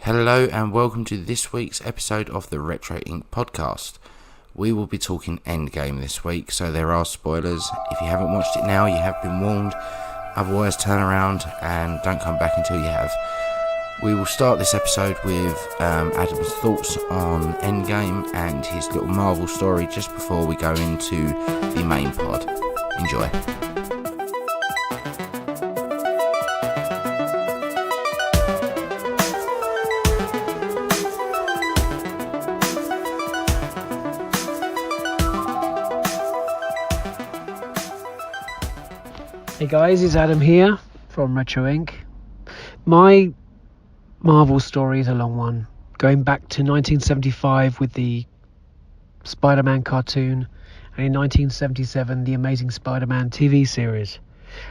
Hello and welcome to this week's episode of the Retro Inc. podcast. We will be talking Endgame this week, so there are spoilers. If you haven't watched it now, you have been warned. Otherwise, turn around and don't come back until you have. We will start this episode with Adam's thoughts on Endgame and his little Marvel story just before we go into the main pod. Enjoy. Hey guys, it's Adam here from Retro Inc. My Marvel story is a long one, going back to 1975 with the Spider-Man cartoon, and in 1977 the Amazing Spider-Man TV series,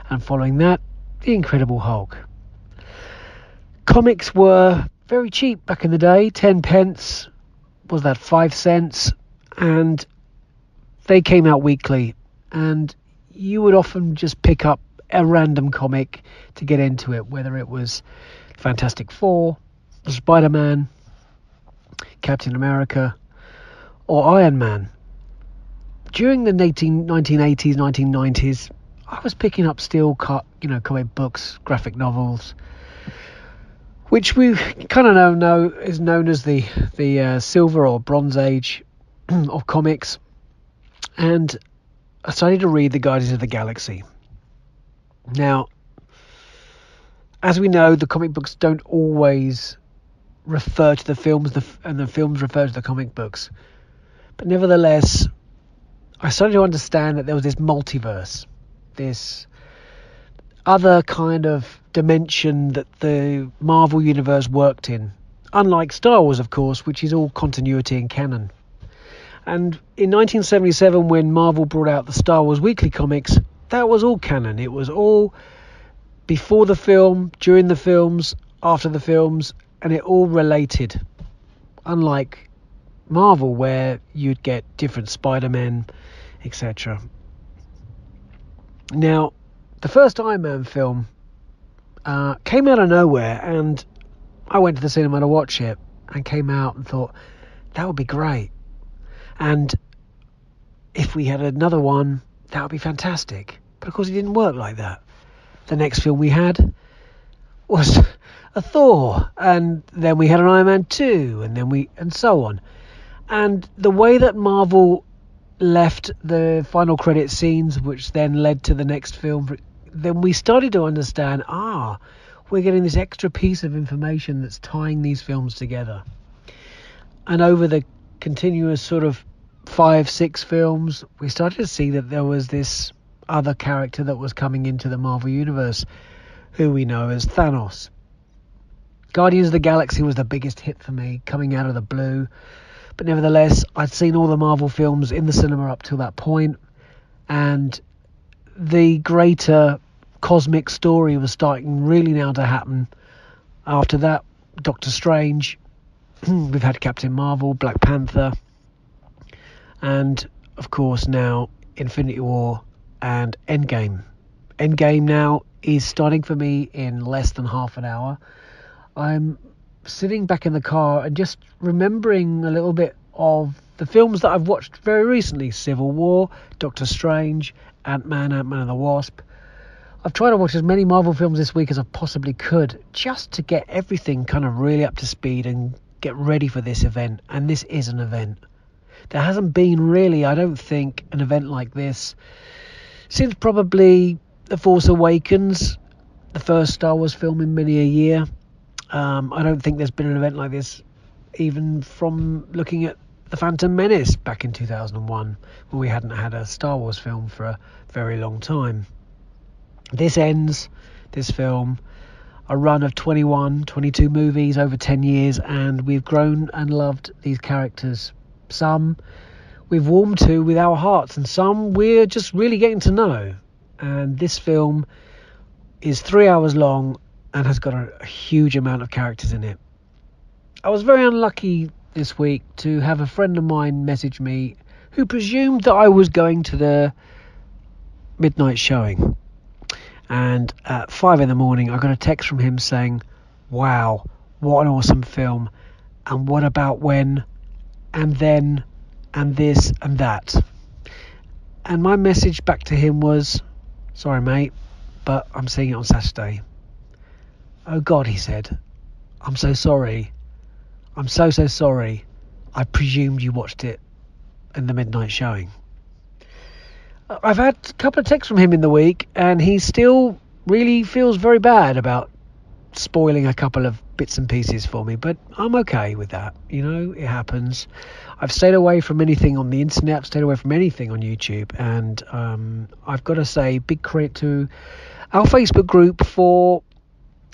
and following that, the Incredible Hulk. Comics were very cheap back in the day, 10 pence, was that 5 cents, and they came out weekly, and you would often just pick up a random comic to get into it, whether it was Fantastic Four, Spider-Man, Captain America, or Iron Man. During the 1980s, 1990s, I was picking up still comic books, graphic novels, which we kind of know is known as the Silver or Bronze Age of comics, and I started to read the Guardians of the Galaxy. Now, as we know, the comic books don't always refer to the films, and the films refer to the comic books. But nevertheless, I started to understand that there was this multiverse, this other kind of dimension that the Marvel Universe worked in. Unlike Star Wars, of course, which is all continuity and canon. And in 1977, when Marvel brought out the Star Wars Weekly comics, that was all canon. It was all before the film, during the films, after the films, and it all related. Unlike Marvel, where you'd get different Spider-Men, etc. Now, the first Iron Man film came out of nowhere, and I went to the cinema to watch it, and came out and thought, that would be great. And if we had another one, that would be fantastic. But of course it didn't work like that. The next film we had was a Thor, and then we had an Iron Man 2, and so on. And the way that Marvel left the final credit scenes, which then led to the next film, then we started to understand, we're getting this extra piece of information that's tying these films together. And over the continuous sort of 5-6 films, we started to see that there was this other character that was coming into the Marvel Universe, who we know as Thanos. Guardians of the Galaxy was the biggest hit for me, coming out of the blue. But nevertheless, I'd seen all the Marvel films in the cinema up till that point, and the greater cosmic story was starting really now to happen. After that, Doctor Strange, we've had Captain Marvel, Black Panther, and of course now Infinity War and Endgame. Endgame now is starting for me in less than half an hour. I'm sitting back in the car and just remembering a little bit of the films that I've watched very recently. Civil War, Doctor Strange, Ant-Man and the Wasp. I've tried to watch as many Marvel films this week as I possibly could, just to get everything kind of really up to speed and get ready for this event. And this is an event. There hasn't been really, I don't think, an event like this since probably The Force Awakens, the first Star Wars film in many a year. I don't think there's been an event like this even from looking at The Phantom Menace back in 2001, when we hadn't had a Star Wars film for a very long time. This ends, this film, a run of 22 movies over 10 years, and we've grown and loved these characters. Some we've warmed to with our hearts, and some we're just really getting to know. And this film is 3 hours long and has got a huge amount of characters in it. I was very unlucky this week to have a friend of mine message me who presumed that I was going to the midnight showing. And at 5 a.m, I got a text from him saying, wow, what an awesome film, and what about when, and then, and this and that. And my message back to him was, sorry mate, but I'm seeing it on Saturday. Oh God, he said, I'm so sorry. I'm so sorry. I presumed you watched it in the midnight showing. I've had a couple of texts from him in the week, and he still really feels very bad about spoiling a couple of bits and pieces for me, but I'm okay with that. It happens. I've stayed away from anything on the internet, I've stayed away from anything on YouTube, and I've got to say big credit to our Facebook group for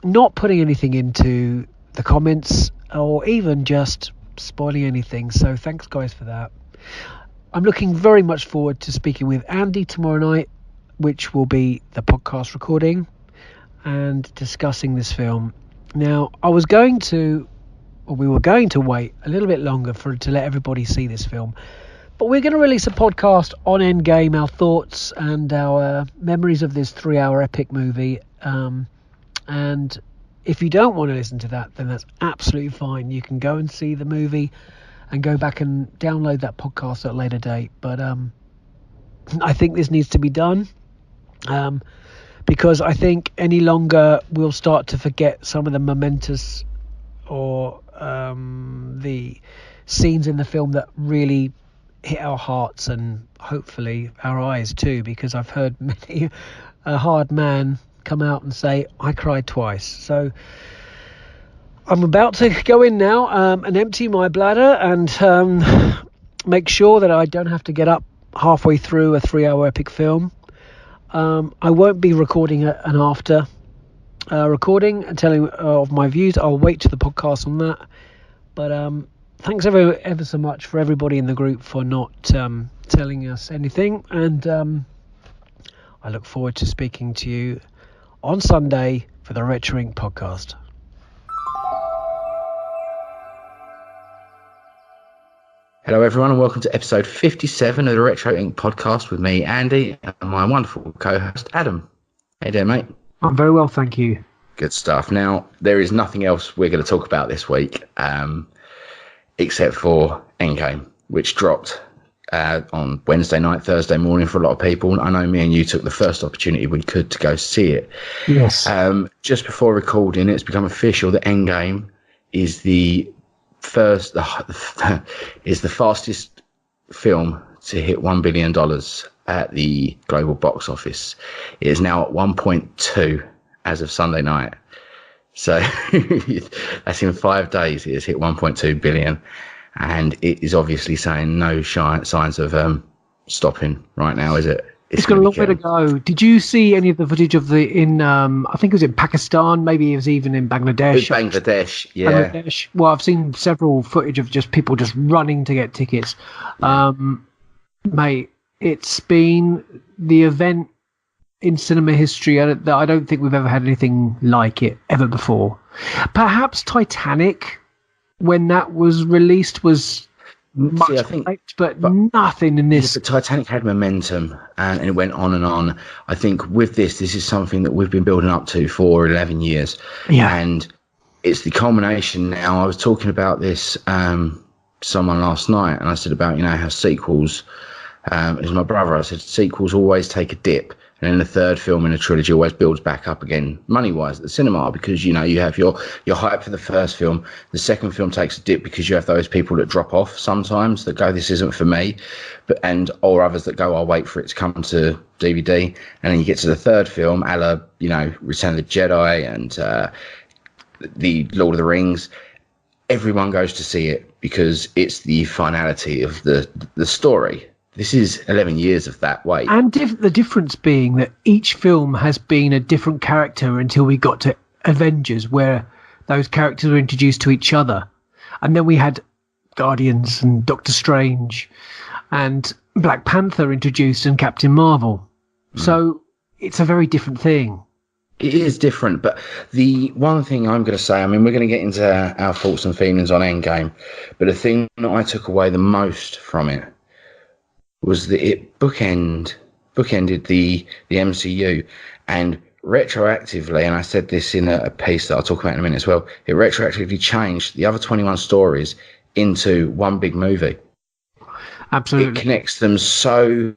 not putting anything into the comments or even just spoiling anything, so thanks guys for that. I'm looking very much forward to speaking with Andy tomorrow night, which will be the podcast recording, and discussing this film. Now, we were going to wait a little bit longer to let everybody see this film, but we're going to release a podcast on Endgame, our thoughts and our memories of this 3-hour epic movie. And if you don't want to listen to that, then that's absolutely fine. You can go and see the movie and go back and download that podcast at a later date. But I think this needs to be done. Because I think any longer we'll start to forget some of the momentous or the scenes in the film that really hit our hearts and hopefully our eyes too, because I've heard many a hard man come out and say, I cried twice. So I'm about to go in now and empty my bladder and make sure that I don't have to get up halfway through a 3-hour epic film. I won't be recording an after recording and telling of my views. I'll wait to the podcast on that. But thanks ever so much for everybody in the group for not telling us anything. And I look forward to speaking to you on Sunday for the Retro Inc. podcast. Hello everyone and welcome to episode 57 of the Retro Inc. podcast with me, Andy, and my wonderful co-host, Adam. How you doing, mate? I'm very well, thank you. Good stuff. Now, there is nothing else we're going to talk about this week except for Endgame, which dropped on Wednesday night, Thursday morning for a lot of people. I know me and you took the first opportunity we could to go see it. Yes. Just before recording, it's become official that Endgame is the fastest film to hit $1 billion at the global box office. It is now at 1.2 as of Sunday night. So that's in 5 days. It has hit 1.2 billion, and it is obviously saying no signs of stopping right now, is it? It's got a long way to go. Did you see any of the footage of I think it was in Pakistan, maybe it was even in Bangladesh. Bangladesh, yeah. Bangladesh. Well, I've seen several footage of just people just running to get tickets. Yeah. Mate, it's been the event in cinema history that I don't think we've ever had anything like it ever before. Perhaps Titanic, when that was released, was much hyped, but nothing in this. But Titanic had momentum and it went on and on. I think with this is something that we've been building up to for 11 years. Yeah. And it's the culmination now. I was talking about this someone last night, and I said about, how sequels, it was my brother, I said sequels always take a dip. And then the third film in a trilogy always builds back up again, money-wise, at the cinema, because, you have your hype for the first film. The second film takes a dip because you have those people that drop off sometimes, that go, this isn't for me, or others that go, I'll wait for it to come to DVD. And then you get to the third film, a la, Return of the Jedi and the Lord of the Rings. Everyone goes to see it because it's the finality of the story. This is 11 years of that wait. And the difference being that each film has been a different character until we got to Avengers, where those characters were introduced to each other. And then we had Guardians and Doctor Strange and Black Panther introduced and Captain Marvel. So it's a very different thing. It is different, but the one thing I'm going to say, we're going to get into our thoughts and feelings on Endgame, but the thing that I took away the most from it was that it bookended the MCU and retroactively, and I said this in a piece that I'll talk about in a minute as well, it retroactively changed the other 21 stories into one big movie. It Absolutely. connects them so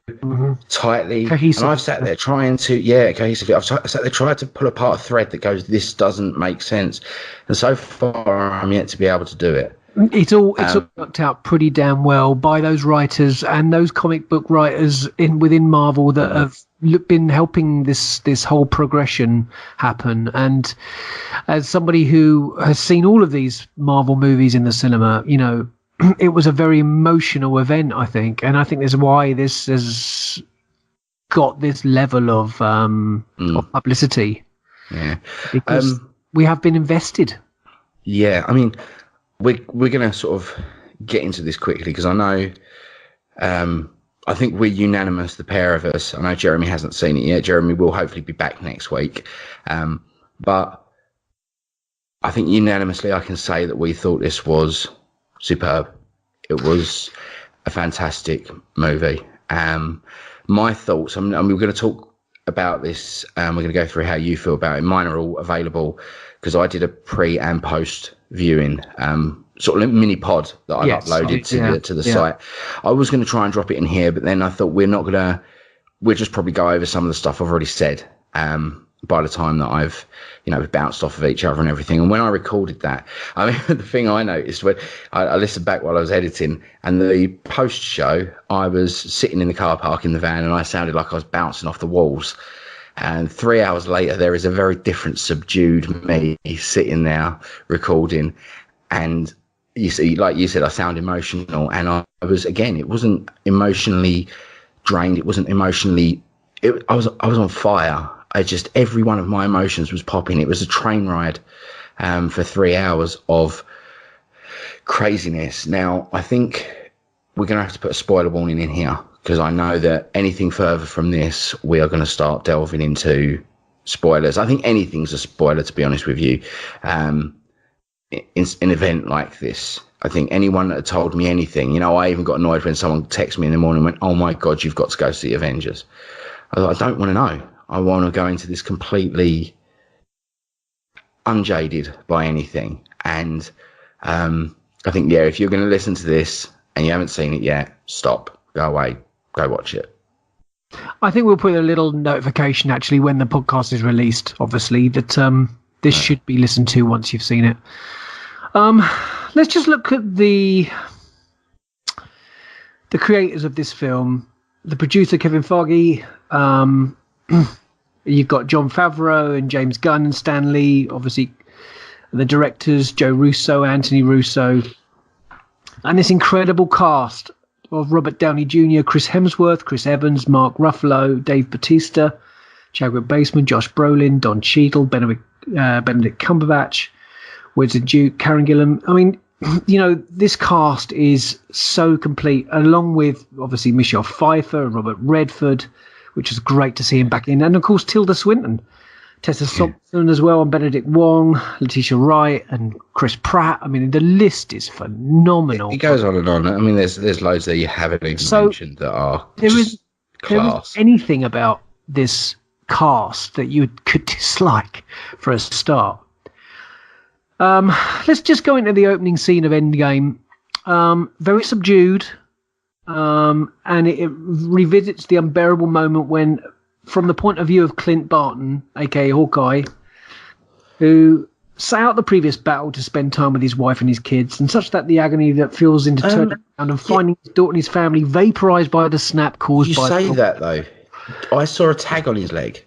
tightly, and Cohesive. I've sat there trying to, cohesively. Sat there trying to pull apart a thread that goes, this doesn't make sense, and so far I'm yet to be able to do it. It's all worked out pretty damn well by those writers and those comic book writers within Marvel that have been helping this whole progression happen. And as somebody who has seen all of these Marvel movies in the cinema, you know, it was a very emotional event, I think, and I think that's why this has got this level of publicity. Yeah, because we have been invested. Yeah, I mean, we're going to sort of get into this quickly because I know, I think we're unanimous, the pair of us. I know Jeremy hasn't seen it yet. Jeremy will hopefully be back next week. But I think unanimously I can say that we thought this was superb. It was a fantastic movie. My thoughts, we're going to talk about this. We're going to go through how you feel about it. Mine are all available because I did a pre and post viewing sort of mini pod that I've uploaded to the site. I was going to try and drop it in here, but then I thought we'll just probably go over some of the stuff I've already said by the time that I've bounced off of each other and everything. And when I recorded that, I mean, the thing I noticed when I listened back while I was editing, and the post show, I was sitting in the car park in the van and I sounded like I was bouncing off the walls. And 3 hours later, there is a very different, subdued me sitting there recording. And you see, like you said, I sound emotional. And I was, again, it wasn't emotionally drained. It wasn't emotionally, I was on fire. Every one of my emotions was popping. It was a train ride for 3 hours of craziness. Now, I think we're going to have to put a spoiler warning in here, because I know that anything further from this, we are going to start delving into spoilers. I think anything's a spoiler, to be honest with you. In an event like this, I think anyone that had told me anything, I even got annoyed when someone texted me in the morning and went, "Oh my God, you've got to go see Avengers." I thought, I don't want to know. I want to go into this completely unjaded by anything. And I think, if you're going to listen to this and you haven't seen it yet, stop, go away, go watch it. I think we'll put a little notification actually when the podcast is released, obviously, that this should be listened to once you've seen it. Let's just look at the creators of this film. The producer, Kevin Feige. You've got Jon Favreau and James Gunn and Stan Lee, obviously the directors, Joe Russo, Anthony Russo, and this incredible cast of Robert Downey Jr., Chris Hemsworth, Chris Evans, Mark Ruffalo, Dave Bautista, Chadwick Boseman, Josh Brolin, Don Cheadle, Benedict Cumberbatch, Winston Duke, Karen Gillan. I mean, this cast is so complete, along with obviously Michelle Pfeiffer and Robert Redford, which is great to see him back in. And of course, Tilda Swinton, Tessa Thompson as well, and Benedict Wong, Letitia Wright, and Chris Pratt. I mean, the list is phenomenal. It goes on and on. I mean, there's loads that you haven't even mentioned that are class. There is anything about this cast that you could dislike for a start. Let's just go into the opening scene of Endgame. Very subdued. And it revisits the unbearable moment when, from the point of view of Clint Barton, aka Hawkeye, who sat out the previous battle to spend time with his wife and his kids, and such that the agony that feels into turning around and finding his daughter and his family vaporized by the snap caused by... You say that, though. I saw a tag on his leg.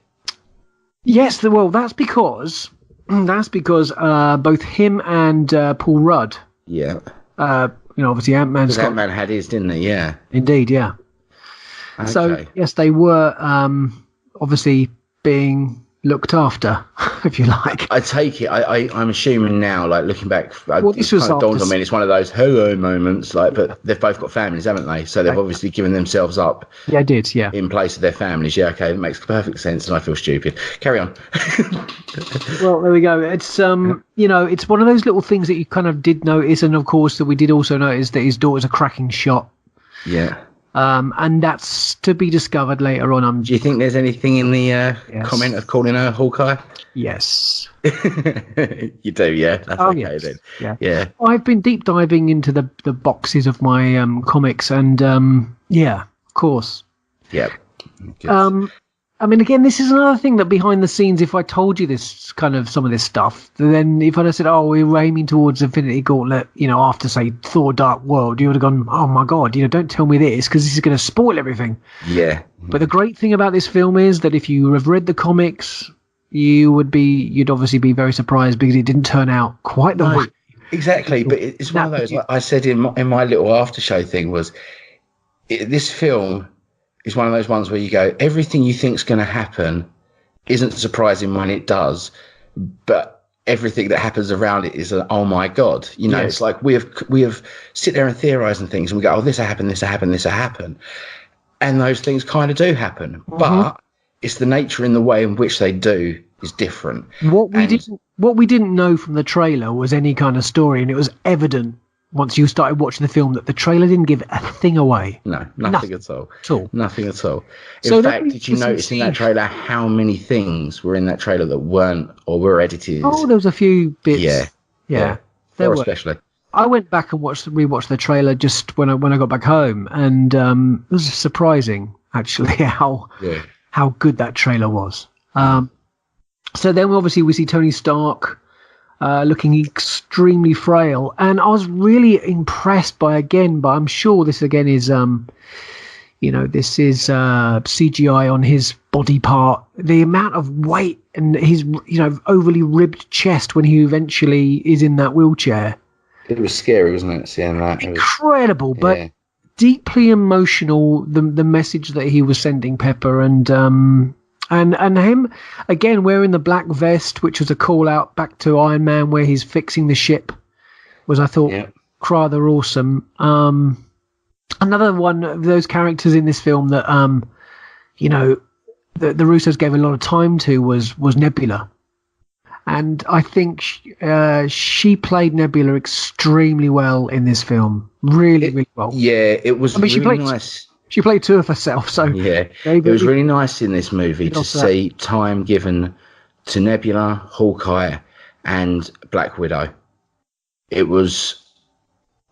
Yes, well, that's because both him and Paul Rudd... Yeah. Obviously Ant-Man's got... Ant-Man had his, didn't he? Yeah. Indeed, yeah. Okay. So, yes, they were obviously being looked after, if you like. I take it. I'm assuming now, like, looking back, this was kind of dawned on me, it's one of those hello moments, like, but they've both got families, haven't they? So they've obviously given themselves up. Yeah, I did, yeah. In place of their families. Yeah, okay, that makes perfect sense, and I feel stupid. Carry on. Well, there we go. It's, it's one of those little things that you kind of did notice, and of course that we did also notice that his daughter's a cracking shot. Yeah. And that's to be discovered later on. Do you think there's anything in the Yes. comment of calling her Hawkeye? Yes. You do, yeah. That's okay yes. then. Yeah. Yeah. I've been deep diving into the boxes of my comics, and yeah, of course. Yep. Good. I mean, again, this is another thing that behind the scenes, if I told you this kind of some of this stuff, then if I'd have said, oh, we're aiming towards Infinity Gauntlet, after, say, Thor Dark World, you would have gone, oh my God, don't tell me this because this is going to spoil everything. Yeah. But the great thing about this film is that if you have read the comics, you'd obviously be very surprised because it didn't turn out quite the way. Exactly. But it's one of those, like I said in my little after show thing was, this film is one of those ones where you go, everything you think's going to happen isn't surprising when it does, but everything that happens around it is oh my God. It's like we have sit there and theorize and things, and we go, oh, this will happen, this will happen, this will happen. And those things kind of do happen, but it's the nature and the way in which they do is different. What we didn't know from the trailer was any kind of story, and it was evident once you started watching the film that the trailer didn't give a thing away. No, nothing at all. Nothing at all. So in fact, did you notice in that trailer how many things were in that trailer that weren't or were edited? Oh, there was a few bits. Yeah. There were. Especially. I went back and rewatched the trailer just when I got back home, and it was surprising actually how good that trailer was. So then obviously we see Tony Stark looking extremely frail, and I was really impressed but I'm sure this again is this is CGI on his body part, the amount of weight and his overly ribbed chest when he eventually is in that wheelchair. It was scary, wasn't it, seeing that? Incredible, but deeply emotional, the message that he was sending Pepper, and him again wearing the black vest, which was a call out back to Iron Man where he's fixing the ship, was, I thought, rather awesome. Another one of those characters in this film that the Russos gave a lot of time to was Nebula, and I think she played Nebula extremely well in this film, really well. Yeah, it was really nice. She played two of herself, so it was really nice in this movie to see time given to Nebula, Hawkeye, and Black Widow. It was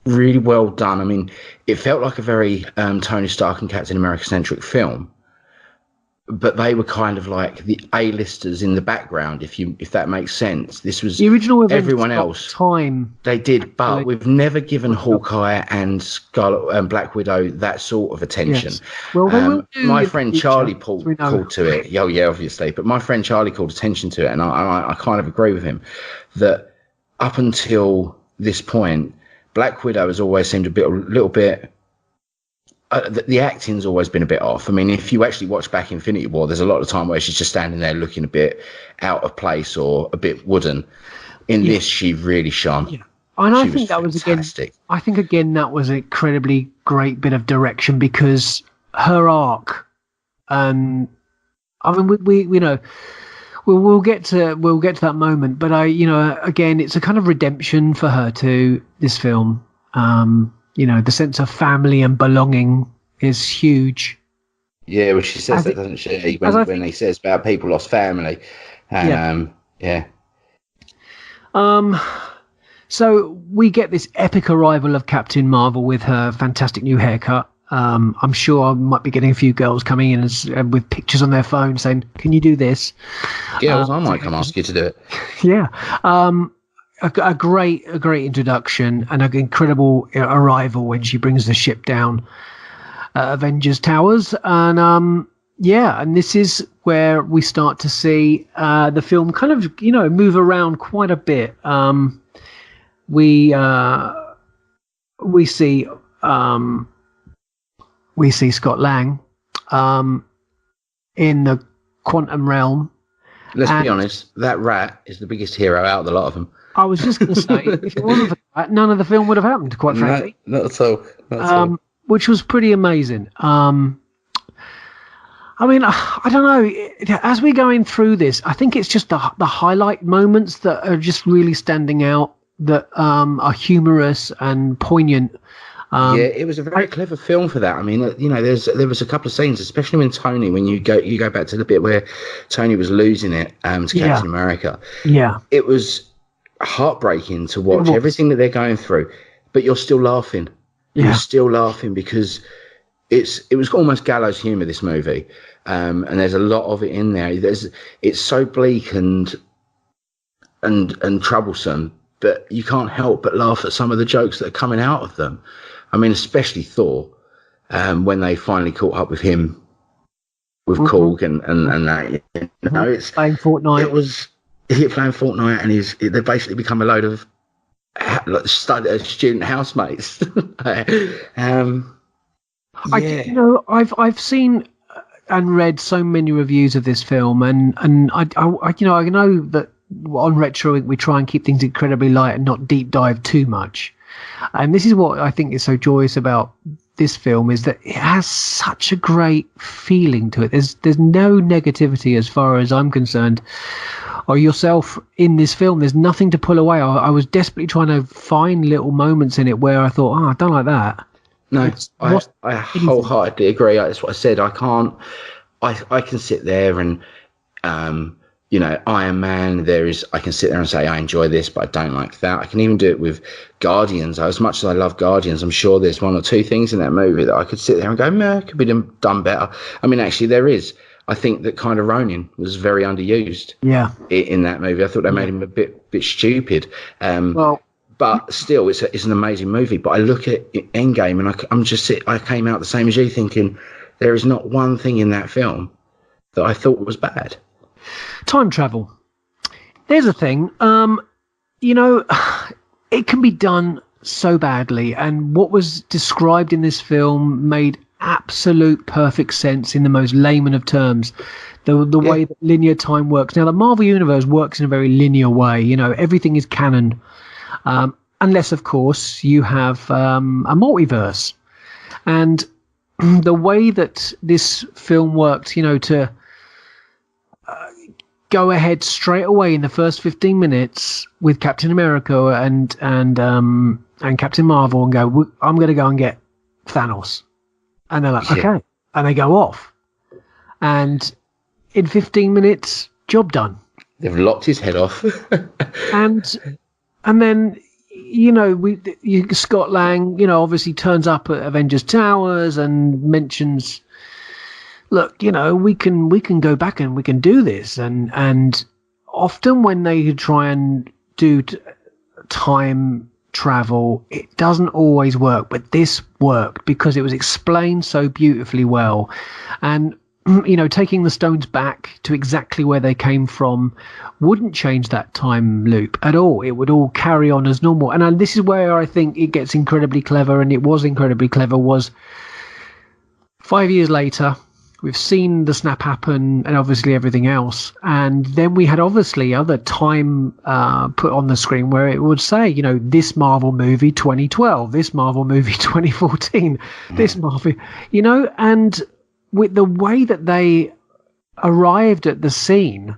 really well done. I mean, it felt like a very Tony Stark and Captain America centric film, but they were kind of like the A-listers in the background, if that makes sense. This was the original event. Everyone else time they did, but we've never given Hawkeye and Scarlet and Black Widow that sort of attention. Yes. Well, my friend Charlie called to it. Oh yeah, obviously, but my friend Charlie called attention to it, and I kind of agree with him that up until this point, Black Widow has always seemed a little bit. The acting's always been a bit off. I mean, if you actually watch back Infinity War, there's a lot of time where she's just standing there looking a bit out of place or a bit wooden. In this, she really shone. Yeah. And I think that was fantastic. I think again that was an incredibly great bit of direction because her arc. I mean, we'll get to that moment, but again, it's a kind of redemption for her to this film. The sense of family and belonging is huge. Yeah, well, she says that, doesn't she? When he says about people lost family. So we get this epic arrival of Captain Marvel with her fantastic new haircut. I'm sure I might be getting a few girls coming in with pictures on their phone saying, "Can you do this?" Girls, I might come ask you to do it. Yeah. A great introduction and an incredible arrival when she brings the ship down Avengers Towers, and and this is where we start to see the film kind of move around quite a bit. We see Scott Lang in the quantum realm. Let's be honest, that rat is the biggest hero out of the lot of them. I was just going to say, if it wasn't for that, none of the film would have happened, quite frankly. No, not at all. Not at all. Which was pretty amazing. I mean, I don't know. As we're going through this, I think it's just the highlight moments that are just really standing out, that are humorous and poignant. Yeah, it was a very clever film for that. I mean, there was a couple of scenes, especially when you go back to the bit where Tony was losing it to Yeah, Captain America. yeah, It was heartbreaking to it watch was. everything that they're going through, but you're still laughing. You're Yeah, still laughing because it was almost gallows humor, this movie, and there's a lot of it in there. It's so bleak and troublesome, but you can't help but laugh at some of the jokes that are coming out of them. I mean, especially Thor, when they finally caught up with him with hmm Korg and that. playing Fortnite. It was playing Fortnite, and they basically become a load of student housemates. um, yeah, I've seen and read so many reviews of this film, and I know that on Retro we try and keep things incredibly light and not deep dive too much. And this is what I think is so joyous about this film, is that it has such a great feeling to it. There's no negativity as far as I'm concerned, or yourself in this film. There's nothing to pull away. I was desperately trying to find little moments in it where I thought, I don't like that. no, It's what's I anything. wholeheartedly agree. That's what I said. I can't. I can sit there and Iron Man. I can sit there and say I enjoy this, but I don't like that. I can even do it with Guardians. As much as I love Guardians, I'm sure there's one or two things in that movie that I could sit there and go, "Meh, could be done better." I mean, actually, there is. I think that kind of Ronin was very underused Yeah. in that movie. I thought they made him a bit stupid. Well, But still, it's an amazing movie. But I look at Endgame, and I came out the same as you, thinking there is not one thing in that film that I thought was bad. time travel. There's a thing. You know, it can be done so badly, and what was described in this film made absolute perfect sense in the most layman of terms. The Yeah, way that linear time works. Now, the Marvel Universe works in a very linear way. You know, everything is canon, unless, of course, you have a multiverse. And the way that this film worked, to go ahead straight away in the first 15 minutes with Captain America and Captain Marvel and go, I'm going to go and get Thanos. And they're like, yeah. okay. And they go off. And in 15 minutes, job done. They've locked his head off. And and then Scott Lang, obviously turns up at Avengers Towers and mentions, look, we can go back and we can do this. And often when they try and do time travel, it doesn't always work, but this worked because it was explained so beautifully well. And taking the stones back to exactly where they came from wouldn't change that time loop at all. It would all carry on as normal. And this is where I think it gets incredibly clever, and it was incredibly clever, was 5 years later, we've seen the snap happen and obviously everything else. And then we had obviously other time put on the screen where it would say, this Marvel movie 2012, this Marvel movie 2014, this Marvel, and with the way that they arrived at the scene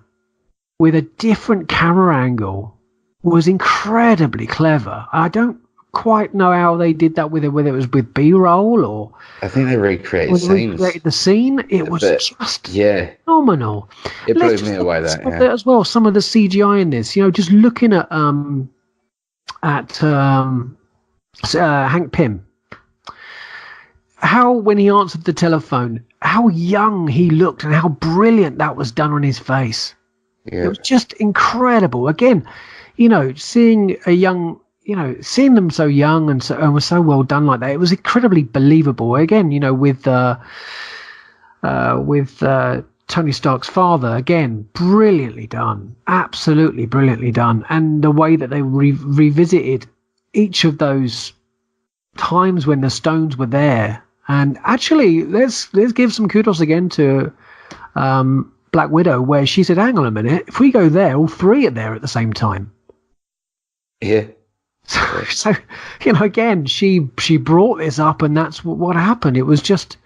with a different camera angle was incredibly clever. I don't quite know how they did that, whether it was with B-roll or I think they recreated when they scenes. recreated the scene. It was But, just yeah, phenomenal. it Let's blew just me look away, at that, some of yeah. it as well. Some of the CGI in this, just looking at Hank Pym, how when he answered the telephone, how young he looked and how brilliant that was done on his face. It Yeah. was just incredible. Again, seeing seeing them so young and was so well done like that, it was incredibly believable. Again, with Tony Stark's father, again, brilliantly done, absolutely brilliantly done, and the way that they revisited each of those times when the stones were there. And actually, let's give some kudos again to Black Widow, where she said, "Hang on a minute, if we go there, all three are there at the same time." Yeah. So again, she brought this up, and that's what happened. It was just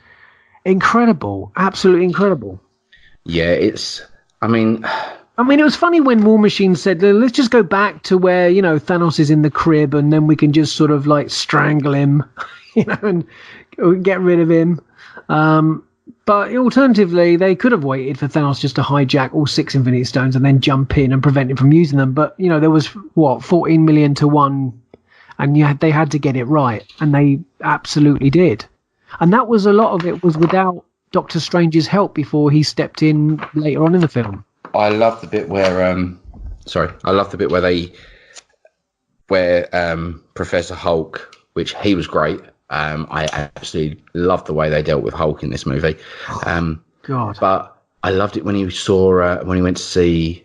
incredible, absolutely incredible. Yeah, I mean, It was funny when War Machine said, "Let's just go back to where Thanos is in the crib, and then we can just sort of like strangle him." and get rid of him. But alternatively, they could have waited for Thanos just to hijack all 6 Infinity Stones and then jump in and prevent him from using them. But there was 14 million to one, and they had to get it right, and they absolutely did. And that was a lot of it was without Doctor Strange's help before he stepped in later on in the film. I love the bit where Professor Hulk, which he was great. I absolutely loved the way they dealt with Hulk in this movie. God. But I loved it when he saw when he went to see.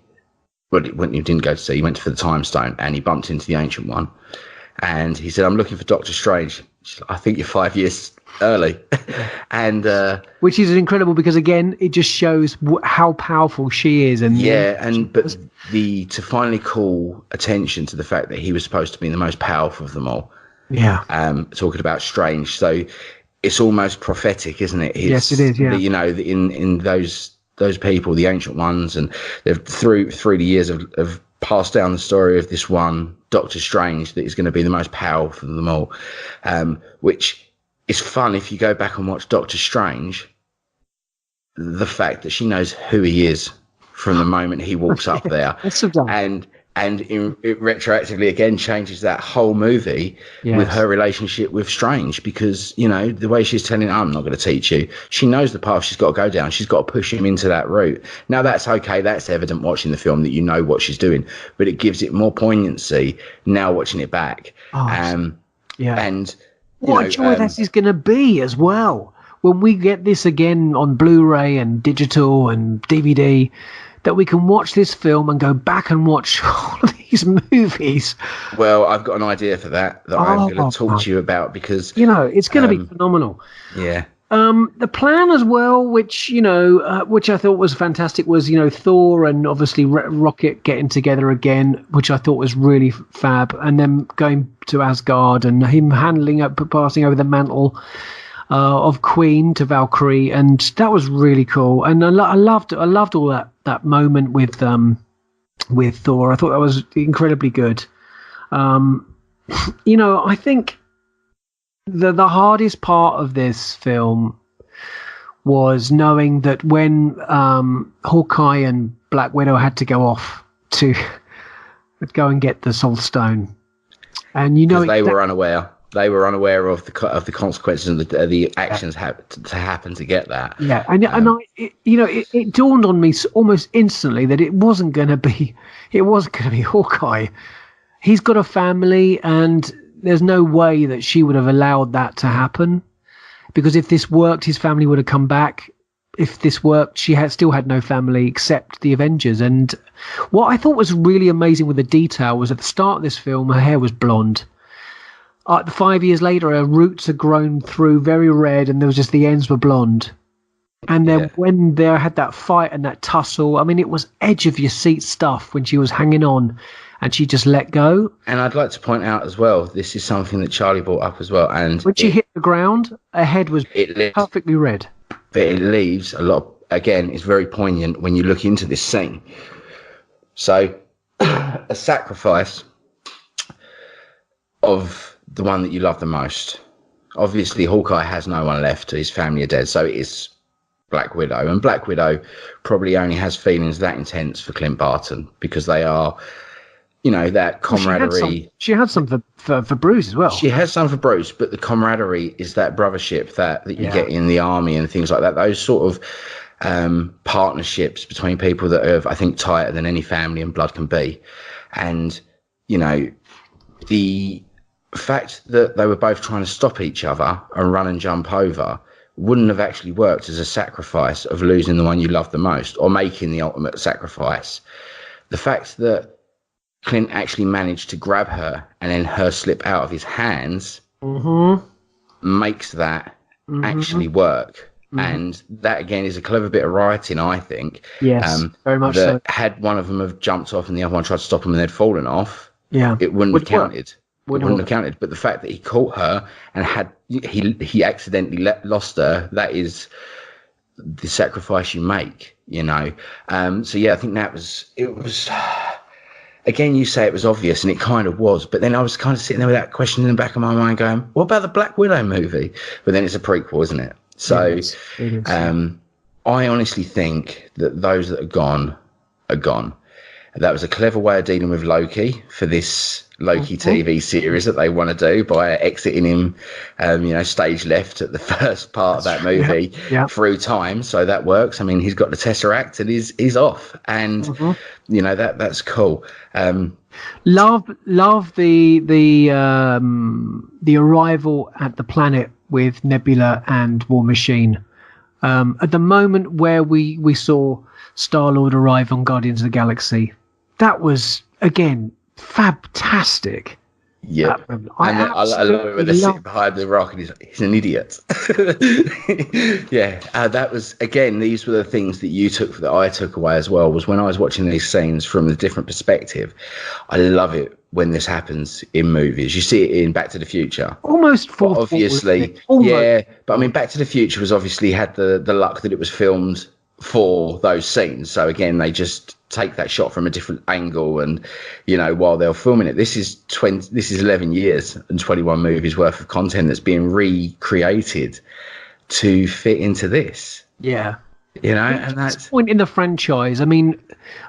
Well, when he didn't go to see, he went for the Time Stone, and he bumped into the Ancient One, and he said, "I'm looking for Doctor Strange." She's like, "I think you're 5 years early," and which is incredible because again, it just shows how powerful she is. And but to finally call attention to the fact that he was supposed to be the most powerful of them all. Yeah. Talking about Strange, so it's almost prophetic, isn't it? Yes, it is. Yeah. In those people, the Ancient Ones, and they've through the years have passed down the story of this one Doctor Strange that is going to be the most powerful of them all, which is fun if you go back and watch Doctor Strange. The fact that she knows who he is from the moment he walks up there, and it retroactively again changes that whole movie with her relationship with Strange, because the way she's telling him, "I'm not going to teach you," she knows the path she's got to go down. She's got to push him into that route. Now that's okay, that's evident watching the film that you know what she's doing, but it gives it more poignancy now watching it back. And what a joy this is going to be as well when we get this again on Blu-ray and digital and DVD, that we can watch this film and go back and watch all of these movies. Well, I've got an idea for that I'm going to talk to you about, because it's going to be phenomenal. Yeah. The plan as well, which I thought was fantastic, was Thor and obviously Rocket getting together again, which I thought was really fab, and then going to Asgard and him passing over the mantle of Queen to Valkyrie, and that was really cool. And I loved all that moment with Thor. I thought that was incredibly good. I think the hardest part of this film was knowing that when Hawkeye and Black Widow had to go off to go and get the Soul Stone, and they were unaware. They were unaware of the consequences and the actions to happen to get that. Yeah, it dawned on me almost instantly that it wasn't going to be Hawkeye. He's got a family, and there's no way that she would have allowed that to happen, because if this worked, his family would have come back. If this worked, she still had no family except the Avengers. And what I thought was really amazing with the detail was at the start of this film, her hair was blonde. 5 years later, her roots had grown through very red, and there was just the ends were blonde. And then when they had that fight and that tussle, I mean, it was edge of your seat stuff when she was hanging on, and she just let go. And I'd like to point out as well, this is something that Charlie brought up as well. And when she hit the ground, her head was perfectly red. But it leaves a lot. Again, it's very poignant when you look into this scene. So, a sacrifice of the one that you love the most. Obviously, Hawkeye has no one left. His family are dead. So it is Black Widow. And Black Widow probably only has feelings that intense for Clint Barton, because they are, that camaraderie. She had some for Bruce as well. She has some for Bruce, but the camaraderie is that brothership that you get in the army and things like that. Those sort of partnerships between people that are, I think, tighter than any family and blood can be. And, the fact that they were both trying to stop each other and run and jump over wouldn't have actually worked as a sacrifice of losing the one you love the most, or making the ultimate sacrifice. The fact that Clint actually managed to grab her and then her slip out of his hands makes that actually work. And that, again, is a clever bit of writing, I think. Yes, very much so. Had one of them have jumped off and the other one tried to stop him and they'd fallen off, it wouldn't have counted. Wouldn't have counted. But the fact that he caught her and he accidentally lost her, that is the sacrifice you make, So I think it was again, you say it was obvious, and it kind of was. But then I was kind of sitting there with that question in the back of my mind, going, "What about the Black Widow movie?" But then it's a prequel, isn't it? So, It is. I honestly think that those that are gone are gone. That was a clever way of dealing with Loki for this Loki TV series that they want to do by exiting him, stage left at the first part of that movie through time. So that works. I mean, he's got the Tesseract and he's off, and that's cool. Love the arrival at the planet with Nebula and War Machine. At the moment where we saw Star-Lord arrive on Guardians of the Galaxy, that was, again, fantastic. Yeah, I love it when they're sitting behind the rock and he's an idiot. Yeah, that was, again, these were the things that I took away as well, was when I was watching these scenes from a different perspective. I love it when this happens in movies. You see it in Back to the Future. Almost but obviously, yeah, but I mean, Back to the Future was obviously had the luck that it was filmed for those scenes. So again, they just take that shot from a different angle, and while they're filming it, this is 11 years and 21 movies worth of content that's being recreated to fit into this. Yeah. And that's the point in the franchise. I mean,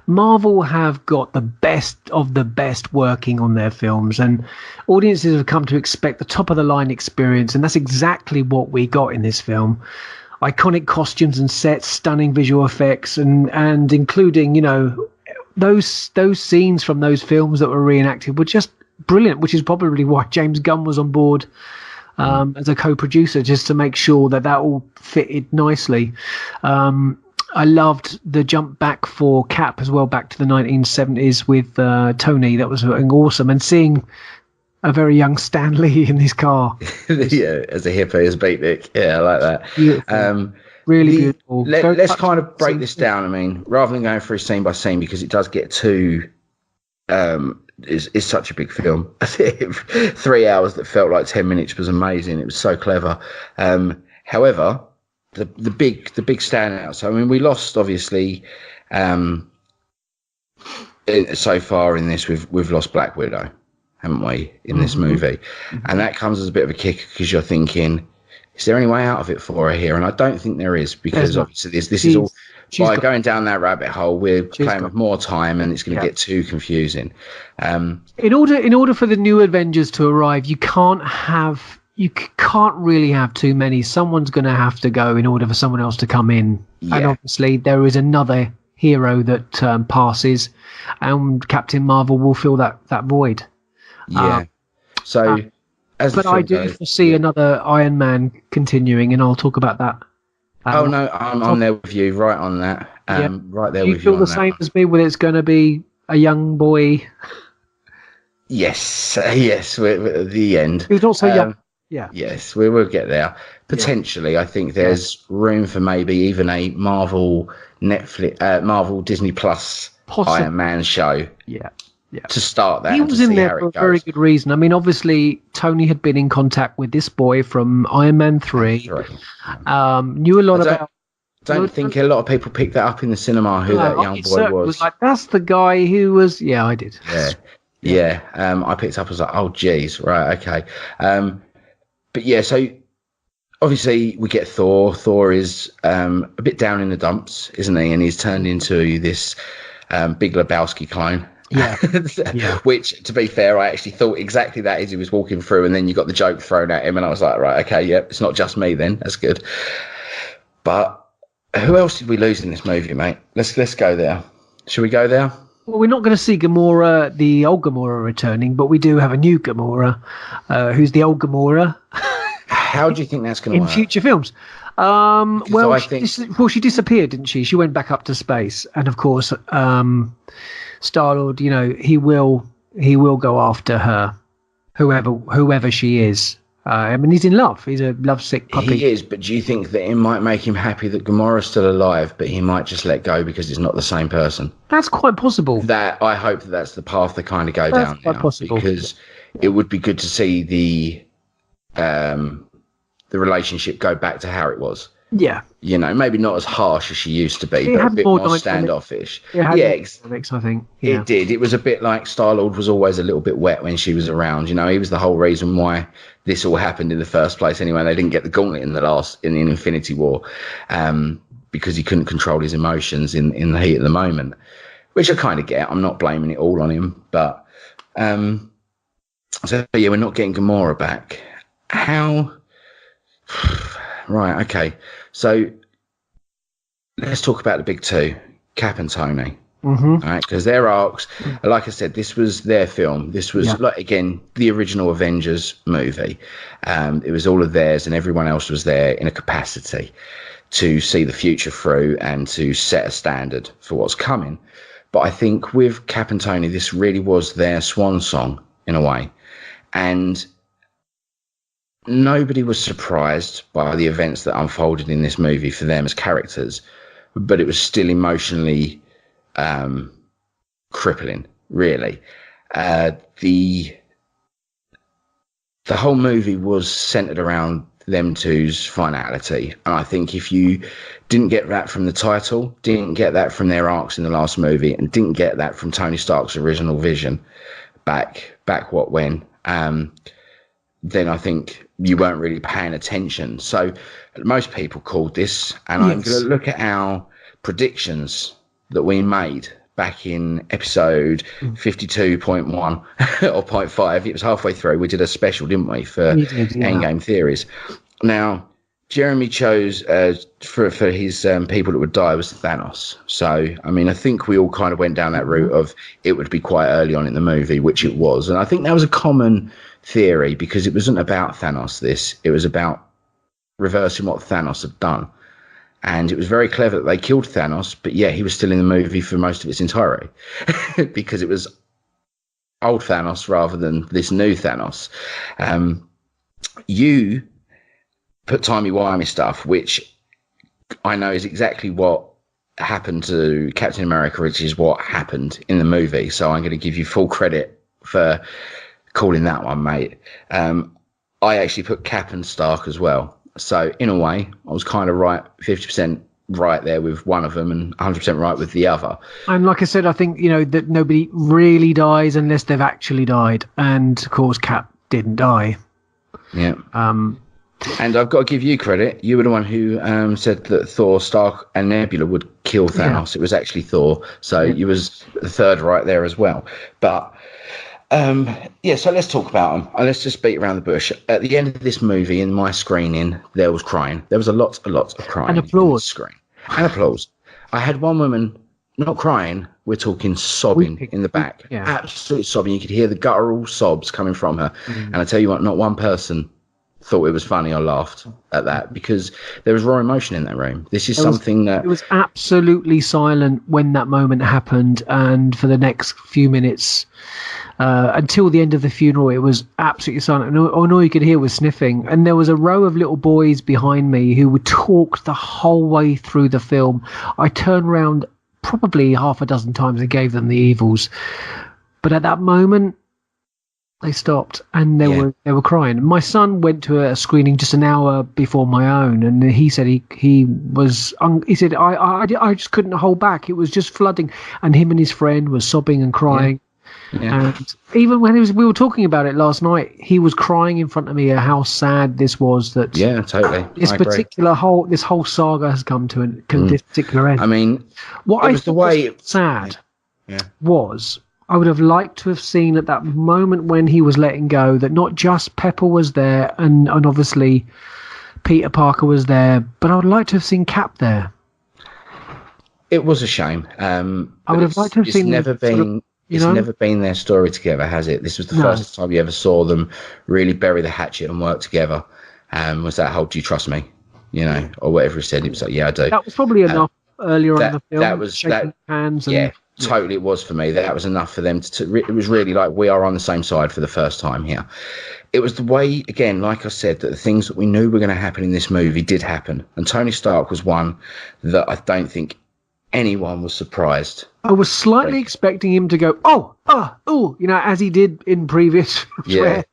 Marvel have got the best of the best working on their films, and audiences have come to expect the top of the line experience, and that's exactly what we got in this film. Iconic costumes and sets, stunning visual effects, and including, those scenes from those films that were reenacted were just brilliant, which is probably why James Gunn was on board as a co-producer, just to make sure that all fitted nicely. I loved the jump back for Cap as well, back to the 1970s with Tony. That was awesome. And seeing a very young Stan Lee in his car. Yeah, as a hippie, as a beatnik. Yeah, I like that. Beautiful. Really beautiful. Let's kind of break this down. I mean, rather than going through scene by scene, because it does get too... It's such a big film. 3 hours that felt like 10 minutes was amazing. It was so clever. However, the big standout. So I mean, we lost obviously so far in this. We've lost Black Widow, haven't we, in this movie? And that comes as a bit of a kicker, because you're thinking, is there any way out of it for her here? And I don't think there is, because obviously this is all by going down that rabbit hole. We're playing with more time, and it's going to get too confusing. In order for the new Avengers to arrive, you can't really have too many. Someone's going to have to go in order for someone else to come in. Yeah. And obviously there is another hero that passes, and Captain Marvel will fill that void. Yeah. But I do foresee another Iron Man continuing, and I'll talk about that. No, I'm there with you, right on that. Right there with you. Do you feel the same as me, whether it's going to be a young boy? Yes, we're at the end. He was also young. Yeah. Yes, we will get there. Potentially, I think there's room for maybe even a Marvel Disney Plus Iron Man show. Yeah. Yeah. To start that. He was in there for a very good reason. I mean, obviously, Tony had been in contact with this boy from Iron Man 3. Knew a lot about... I don't think a lot of people picked that up in the cinema, who that young boy was. Like, that's the guy who was... Yeah, I did. Yeah. I picked up, I was like, oh, geez, right, okay. But yeah, so obviously we get Thor. Thor is a bit down in the dumps, isn't he? And he's turned into this Big Lebowski clone. Yeah. Which, to be fair, I actually thought exactly that as he was walking through, and then you got the joke thrown at him, and I was like, right, okay, it's not just me then. That's good. But who else did we lose in this movie, mate? Let's go there. Should we go there? Well, we're not going to see Gamora, the old Gamora, returning, but we do have a new Gamora, who's the old Gamora. How do you think that's going to work in future films? She disappeared, didn't she? She went back up to space, and of course, Star-Lord, he will go after her, whoever she is. I mean, he's in love. He's a lovesick puppy. He is, but do you think that it might make him happy that Gamora's still alive, but he might just let go because it's not the same person? That's quite possible. That I hope that's the path they kind of go down now, possible. Because it would be good to see the relationship go back to how it was. Yeah. You know, maybe not as harsh as she used to be, It but a had bit more more dynamic. standoffish. It had Yeah, more dynamics, I think. Yeah. it did. It was a bit like Star-Lord was always a little bit wet when she was around. You know, he was the whole reason why this all happened in the first place. Anyway, they didn't get the gauntlet in the Infinity War, because he couldn't control his emotions in the heat of the moment, which I kind of get. I'm not blaming it all on him, but so yeah, we're not getting Gamora back. How? Right. Okay. So let's talk about the big two, Cap and Tony. Mm-hmm. All right, because their arcs, like I said, this was their film. This was like, again, the original Avengers movie. It was all of theirs, and everyone else was there in a capacity to see the future through and to set a standard for what's coming. But I think with Cap and Tony, this really was their swan song in a way, and nobody was surprised by the events that unfolded in this movie for them as characters, but it was still emotionally crippling, really. The whole movie was centered around them two's finality, and I think if you didn't get that from the title, didn't get that from their arcs in the last movie, and didn't get that from Tony Stark's original vision back what when, then I think you weren't really paying attention. So most people called this, and I'm going to look at our predictions that we made back in episode 52.1 or point 5. It was halfway through. We did a special, didn't we, for Endgame theories. Now, Jeremy chose for his people that would die was Thanos. So, I mean, I think we all kind of went down that route of it would be quite early on in the movie, which it was. And I think that was a common theory because it wasn't about Thanos, it was about reversing what Thanos had done. And it was very clever that they killed Thanos, but yeah, he was still in the movie for most of its entirety because it was old Thanos rather than this new Thanos. You put timey-wimey stuff, which I know is exactly what happened to Captain America, which is what happened in the movie. So I'm going to give you full credit for calling that one, mate. I actually put Cap and Stark as well. So in a way, I was kind of right, 50% right there with one of them and 100% right with the other. And like I said, I think, that nobody really dies unless they've actually died. And of course, Cap didn't die. Yeah. And I've got to give you credit. You were the one who said that Thor, Stark, and Nebula would kill Thanos. Yeah. It was actually Thor. So you was the third right there as well. But so let's talk about them. Let's just beat around the bush. At the end of this movie, in my screening, there was crying. There was a lot of crying. And applause. In this screen. And applause. I had one woman not crying. We're talking sobbing in the back. Yeah. Absolutely sobbing. You could hear the guttural sobs coming from her. And I tell you what, not one person thought it was funny or laughed at that because there was raw emotion in that room. This is something that... It was absolutely silent when that moment happened, and for the next few minutes, until the end of the funeral, it was absolutely silent. And all you could hear was sniffing. And there was a row of little boys behind me who would talk the whole way through the film. I turned around probably half a dozen times and gave them the evils. But at that moment, they stopped and they were crying. My son went to a screening just an hour before my own, and he said he said I just couldn't hold back. It was just flooding, and him and his friend were sobbing and crying. Yeah. And even when we were talking about it last night, he was crying in front of me how sad this was. That totally. This whole saga has come to this particular end. I mean, what I thought was sad was, I would have liked to have seen at that moment when he was letting go that not just Pepper was there and obviously Peter Parker was there, but I would like to have seen Cap there. It was a shame. I would have liked to have seen. It's never been their story together, has it? This was the first time you ever saw them really bury the hatchet and work together. Was that whole "Do you trust me?" or whatever he said. It was like, "Yeah, I do." That was probably enough earlier on in the film. That was shaking hands. Totally, it was for me. That was enough for them to. It was really like we are on the same side for the first time here. It was the way, again, like I said, that the things that we knew were going to happen in this movie did happen, and Tony Stark was one that I don't think anyone was surprised. I was slightly expecting him to go, as he did in previous. Where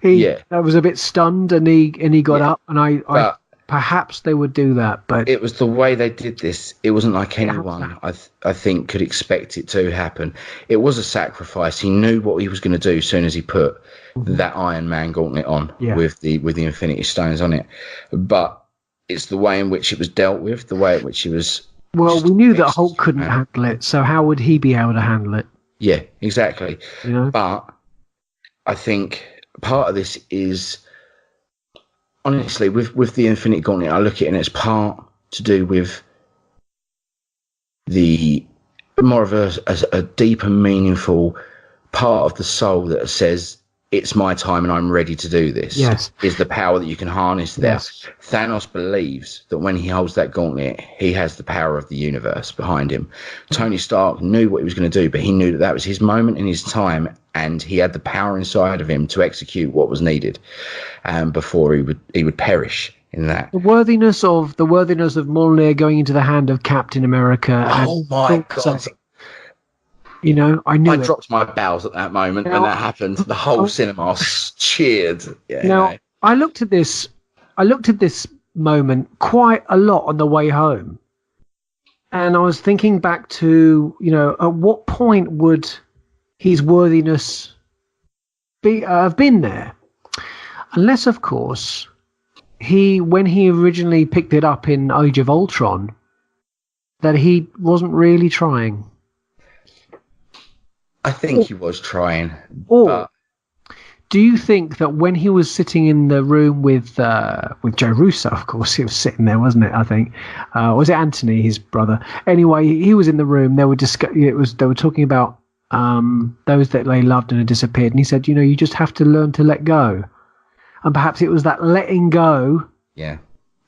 he was a bit stunned and he got up, and I perhaps they would do that, but it was the way they did this. It wasn't like it has anyone, to. I think, could expect it to happen. It was a sacrifice. He knew what he was going to do as soon as he put that Iron Man gauntlet on Yeah. with the Infinity Stones on it. But it's the way in which it was dealt with, the way in which it was. Well, just we knew that Hulk executed, couldn't man. handle it, so how would he be able to handle it? Yeah, exactly. You know? But I think part of this is, honestly, with the Infinity Gauntlet, I look at it and it's part to do with the more of a deep and meaningful part of the soul that says it's my time and I'm ready to do this. Yes. Is the power that you can harness there. Yes. Thanos believes that when he holds that gauntlet, he has the power of the universe behind him. Tony Stark knew what he was going to do, but he knew that that was his moment in his time, and he had the power inside of him to execute what was needed before he would perish in that. The worthiness of Mjolnir going into the hand of Captain America. Oh my God. You know, I knew I it. dropped my bowels at that moment when that happened. The whole cinema cheered. Yeah, Now, I looked at this moment quite a lot on the way home. And I was thinking back to, you know, at what point would his worthiness have been there? Unless, of course, when he originally picked it up in Age of Ultron, that he wasn't really trying. I think he was trying. Or do you think that when he was sitting in the room with Joe Russo, of course he was sitting there, wasn't it? I think was it Anthony, his brother? Anyway, he was in the room. They were they were talking about those that they loved and had disappeared, and he said, you know, you just have to learn to let go. And perhaps it was that letting go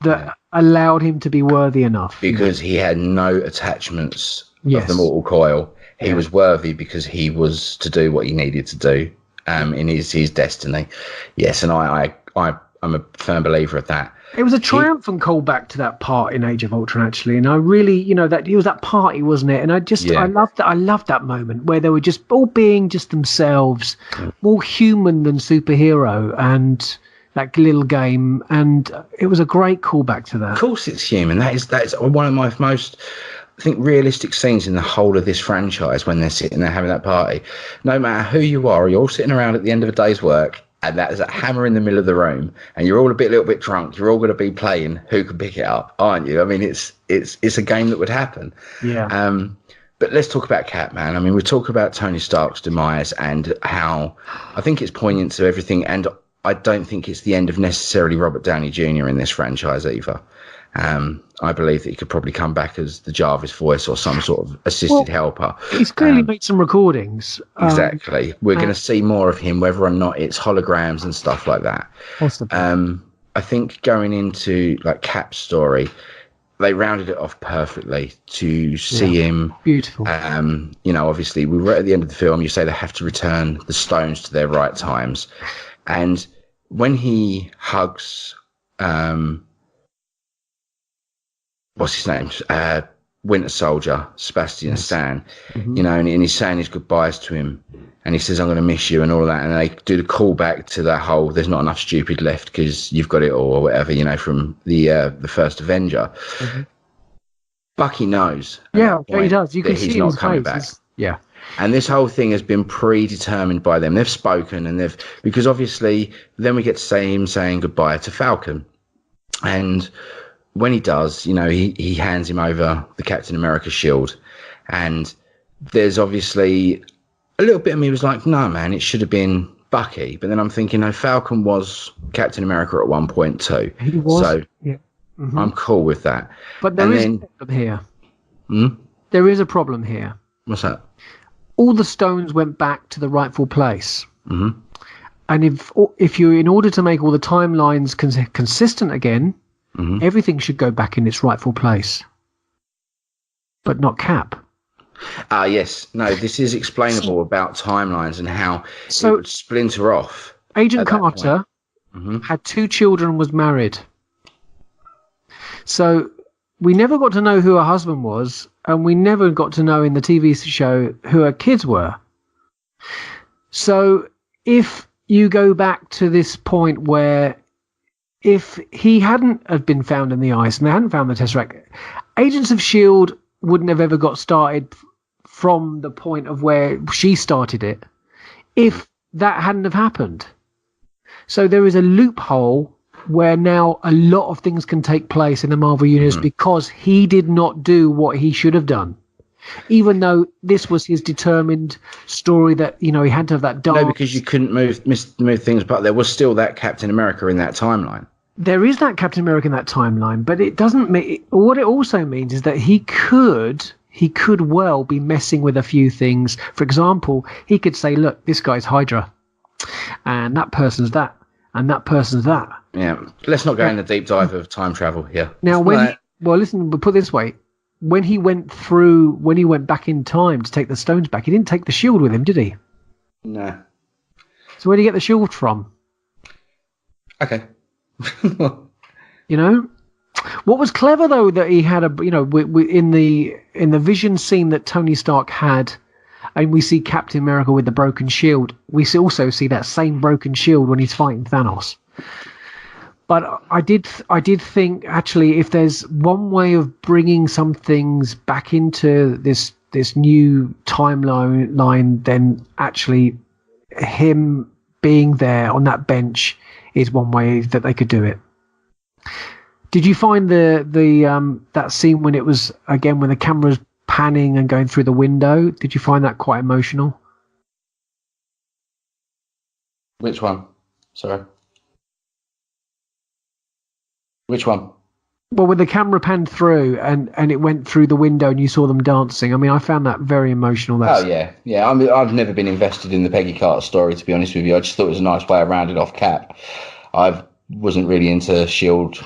that allowed him to be worthy enough. Because he had no attachments of the mortal coil. He was worthy because he was to do what he needed to do in his destiny. Yes, and I'm a firm believer of that. It was a triumphant callback to that part in Age of Ultron, actually, and I really, you know, that it was that party, wasn't it? And I loved that moment where they were just all being just themselves, more human than superhero, and that little game, and it was a great callback to that. Of course, it's human. That is one of my most, I think, realistic scenes in the whole of this franchise, when they're sitting there having that party. No matter who you are, you're all sitting around at the end of a day's work, and there's a hammer in the middle of the room, and you're all a little bit drunk. You're all going to be playing who can pick it up, aren't you? I mean, it's a game that would happen. Yeah. But let's talk about Cap, man. I mean, we talk about Tony Stark's demise and how I think it's poignant to everything, and I don't think it's the end of necessarily Robert Downey Jr. in this franchise either. I believe that he could probably come back as the Jarvis voice or some sort of assisted helper. He's clearly made some recordings. Exactly. We're going to see more of him, whether or not it's holograms and stuff like that. Possibly. I think going into like Cap's story, they rounded it off perfectly to see him. Beautiful. You know, obviously, we were at the end of the film. You say they have to return the stones to their right times. And when he hugs, what's his name? Winter Soldier, Sebastian Stan, you know, and he's saying his goodbyes to him, and he says, I'm going to miss you and all of that. And they do the callback to that whole, there's not enough stupid left because you've got it all, or whatever, you know, from the first Avenger. Bucky knows. Yeah, he does. You can see he's in not his coming face. back. Yeah. And this whole thing has been predetermined by them. They've spoken, and because obviously then we get to say him saying goodbye to Falcon. And when he does, you know, he hands him over the Captain America shield. And there's obviously a little bit of me was like, no, man, it should have been Bucky. But then I'm thinking, no, Falcon was Captain America at one point too. He was. So I'm cool with that. But there is a problem here. There is a problem here. What's that? All the stones went back to the rightful place. And if you, in order to make all the timelines consistent again, everything should go back in its rightful place. But not Cap. Yes. No, this is explainable about timelines and how it would splinter off. Agent Carter had 2 children and was married. So we never got to know who her husband was, and we never got to know in the TV show who her kids were. So if you go back to this point where if he hadn't have been found in the ice and they hadn't found the Tesseract, Agents of S.H.I.E.L.D. wouldn't have ever got started from the point of where she started it if that hadn't have happened. So there is a loophole where now a lot of things can take place in the Marvel Universe because he did not do what he should have done. Even though this was his determined story that, he had to have that dance. No, because you couldn't move things, but there was still that Captain America in that timeline. There is that Captain America in that timeline, but it doesn't mean... What it also means is that he could well be messing with a few things. For example, he could say, look, this guy's Hydra, and that person's that, and that person's that. Yeah, let's not go in the deep dive of time travel here. Now, listen, we'll put it this way. When he went back in time to take the stones back, he didn't take the shield with him, did he? No. So where did he get the shield from? Okay. What was clever though that he had in the vision scene that Tony Stark had, and we see Captain America with the broken shield. We also see that same broken shield when he's fighting Thanos. But I did think, actually, if there's one way of bringing some things back into this new timeline, then actually him being there on that bench is one way that they could do it. Did you find that scene when it was, again, when the camera's panning and going through the window, did you find that quite emotional? Which one? Sorry. Which one? Well, when the camera panned through and it went through the window and you saw them dancing, I mean, I found that very emotional. Yeah. I've never been invested in the Peggy Carter story, to be honest with you. I just thought it was a nice way of rounding off Cap. I wasn't really into S.H.I.E.L.D.,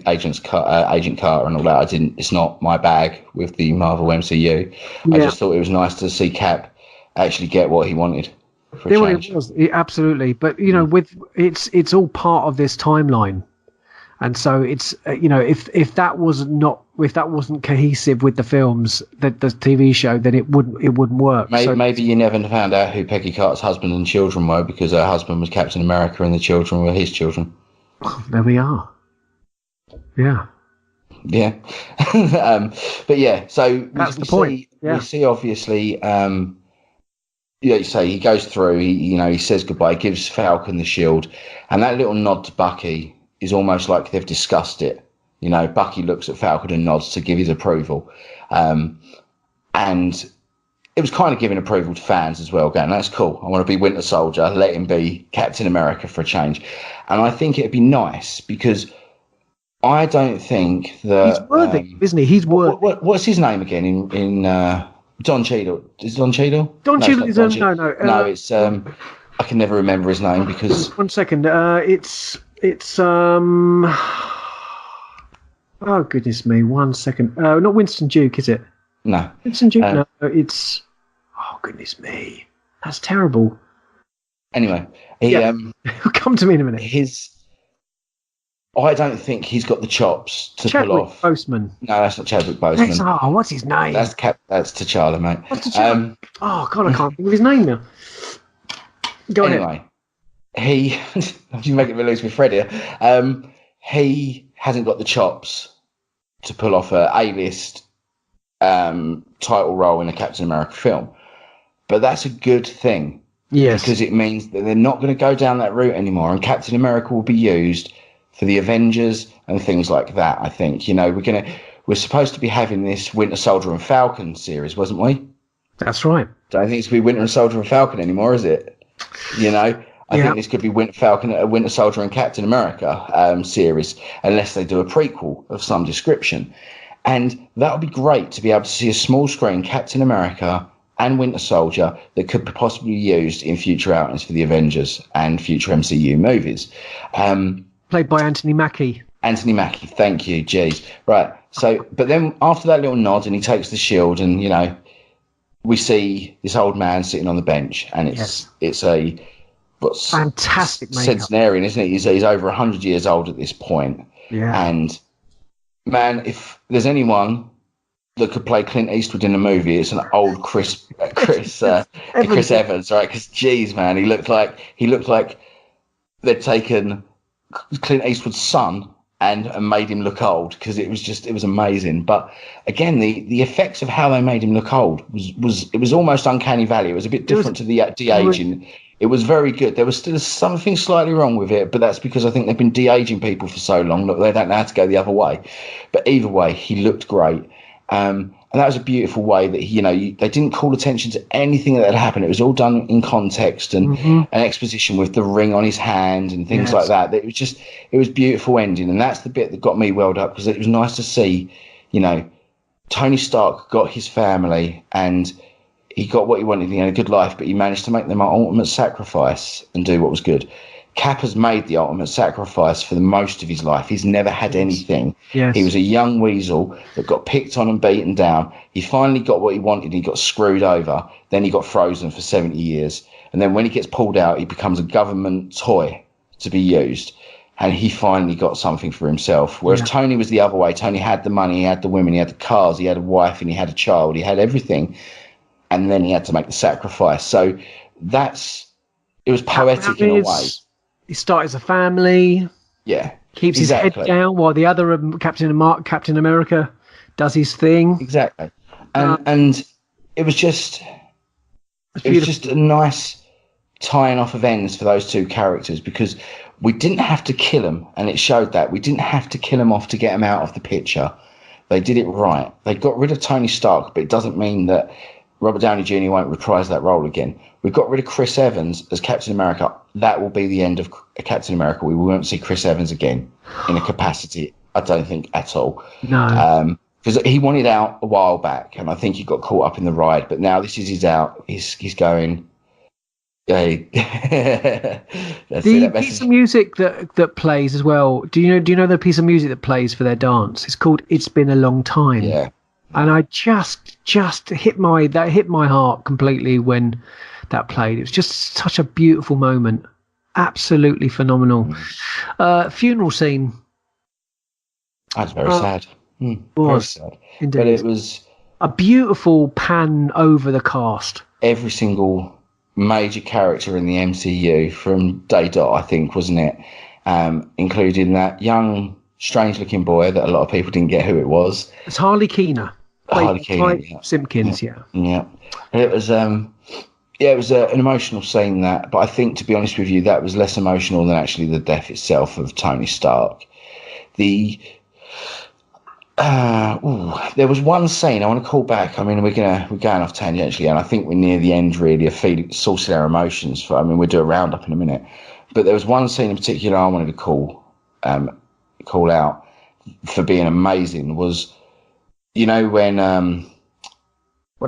Agent Carter and all that. It's not my bag with the Marvel MCU. Yeah. I just thought it was nice to see Cap actually get what he wanted. It was, absolutely. But, it's all part of this timeline. And so it's if that wasn't cohesive with the films, the TV show, then it wouldn't work. Maybe you never found out who Peggy Carter's husband and children were because her husband was Captain America and the children were his children. There we are. Yeah. Yeah. But yeah, so that's the point. We see obviously. You say he goes through. He says goodbye. Gives Falcon the shield, and that little nod to Bucky is almost like they've discussed it. Bucky looks at Falcon and nods to give his approval. And it was kind of giving approval to fans as well, going, that's cool. I want to be Winter Soldier. Let him be Captain America for a change. And I think it'd be nice because I don't think that... He's worthy, isn't he? He's worthy. What's his name again in Don Cheadle? Is it Don Cheadle? Don Cheadle is... No. No, it's... I can never remember his name because... One second. It's oh goodness me, 1 second. Not Winston Duke, is it? No. Winston Duke, no, it's oh goodness me. That's terrible. Anyway, come to me in a minute. I don't think he's got the chops to pull off. Boseman. No, that's not Chadwick Boseman. What's his name? That's T'Challa, mate. What's T'Challa? Oh god, I can't think of his name now. Go ahead. You making me lose my thread here. He hasn't got the chops to pull off a A-list title role in a Captain America film, but that's a good thing. Yes, because it means that they're not going to go down that route anymore, and Captain America will be used for the Avengers and things like that. I think we're supposed to be having this Winter Soldier and Falcon series, wasn't we? That's right. Don't think it's going to be Winter Soldier and Falcon anymore, is it? I think this could be Winter Soldier and Captain America series, unless they do a prequel of some description. And that would be great to be able to see a small screen Captain America and Winter Soldier that could possibly be used in future outings for the Avengers and future MCU movies. Played by Anthony Mackie. Anthony Mackie, thank you, geez. Right, so, but then after that little nod and he takes the shield and, we see this old man sitting on the bench and it's a... fantastic centenarian, isn't it? He's over 100 years old at this point. Yeah. And man, if there's anyone that could play Clint Eastwood in a movie, it's an old Chris Evans, right? Because geez, man, he looked like they'd taken Clint Eastwood's son and made him look old, because it was amazing. But again, the effects of how they made him look old was almost uncanny valley. It was a bit different to the de-aging. It was very good. There was still something slightly wrong with it, but that's because I think they've been de-aging people for so long that they don't know how to go the other way. But either way, he looked great. And that was a beautiful way that, they didn't call attention to anything that had happened. It was all done in context and an exposition with the ring on his hand and things like that. It was beautiful ending. And that's the bit that got me welled up, because it was nice to see, Tony Stark got his family and he got what he wanted. He had a good life, but he managed to make them an ultimate sacrifice and do what was good. Cap has made the ultimate sacrifice for the most of his life. He's never had anything. Yes. He was a young weasel that got picked on and beaten down. He finally got what he wanted. He got screwed over. Then he got frozen for 70 years. And then when he gets pulled out, he becomes a government toy to be used. And he finally got something for himself. Whereas Tony was the other way. Tony had the money, he had the women, he had the cars, he had a wife, and he had a child. He had everything. And then he had to make the sacrifice. So it was poetic in a way. He starts a family. Yeah. Keeps his head down while the other Captain America does his thing. Exactly. And it was just a nice tying off of ends for those two characters, because we didn't have to kill them, and it showed that. We didn't have to kill them off to get them out of the picture. They did it right. They got rid of Tony Stark, but it doesn't mean that Robert Downey Jr. won't reprise that role again. We got rid of Chris Evans as Captain America. That will be the end of Captain America. We won't see Chris Evans again in a capacity, I don't think, at all. No. Because he wanted out a while back, and I think he got caught up in the ride. But now this is his out. He's going. The piece of music that plays as well. Do you know the piece of music that plays for their dance? It's called "It's Been a Long Time." Yeah. And I just hit my heart completely when that played. It was just such a beautiful moment, absolutely phenomenal. Funeral scene. That's very sad. Very sad. Indeed. But it was a beautiful pan over the cast. Every single major character in the MCU from day dot, I think, wasn't it? Including that young, strange-looking boy that a lot of people didn't get who it was. It's Harley Keener. Simpkins, yeah. It was, it was an emotional scene, that. But I think, to be honest with you, that was less emotional than actually the death itself of Tony Stark. There was one scene I want to call back. I mean, we're going off tangentially, and I think we're near the end, really, of sourcing our emotions. We'll do a roundup in a minute. But there was one scene in particular I wanted to call out for being amazing. Was, when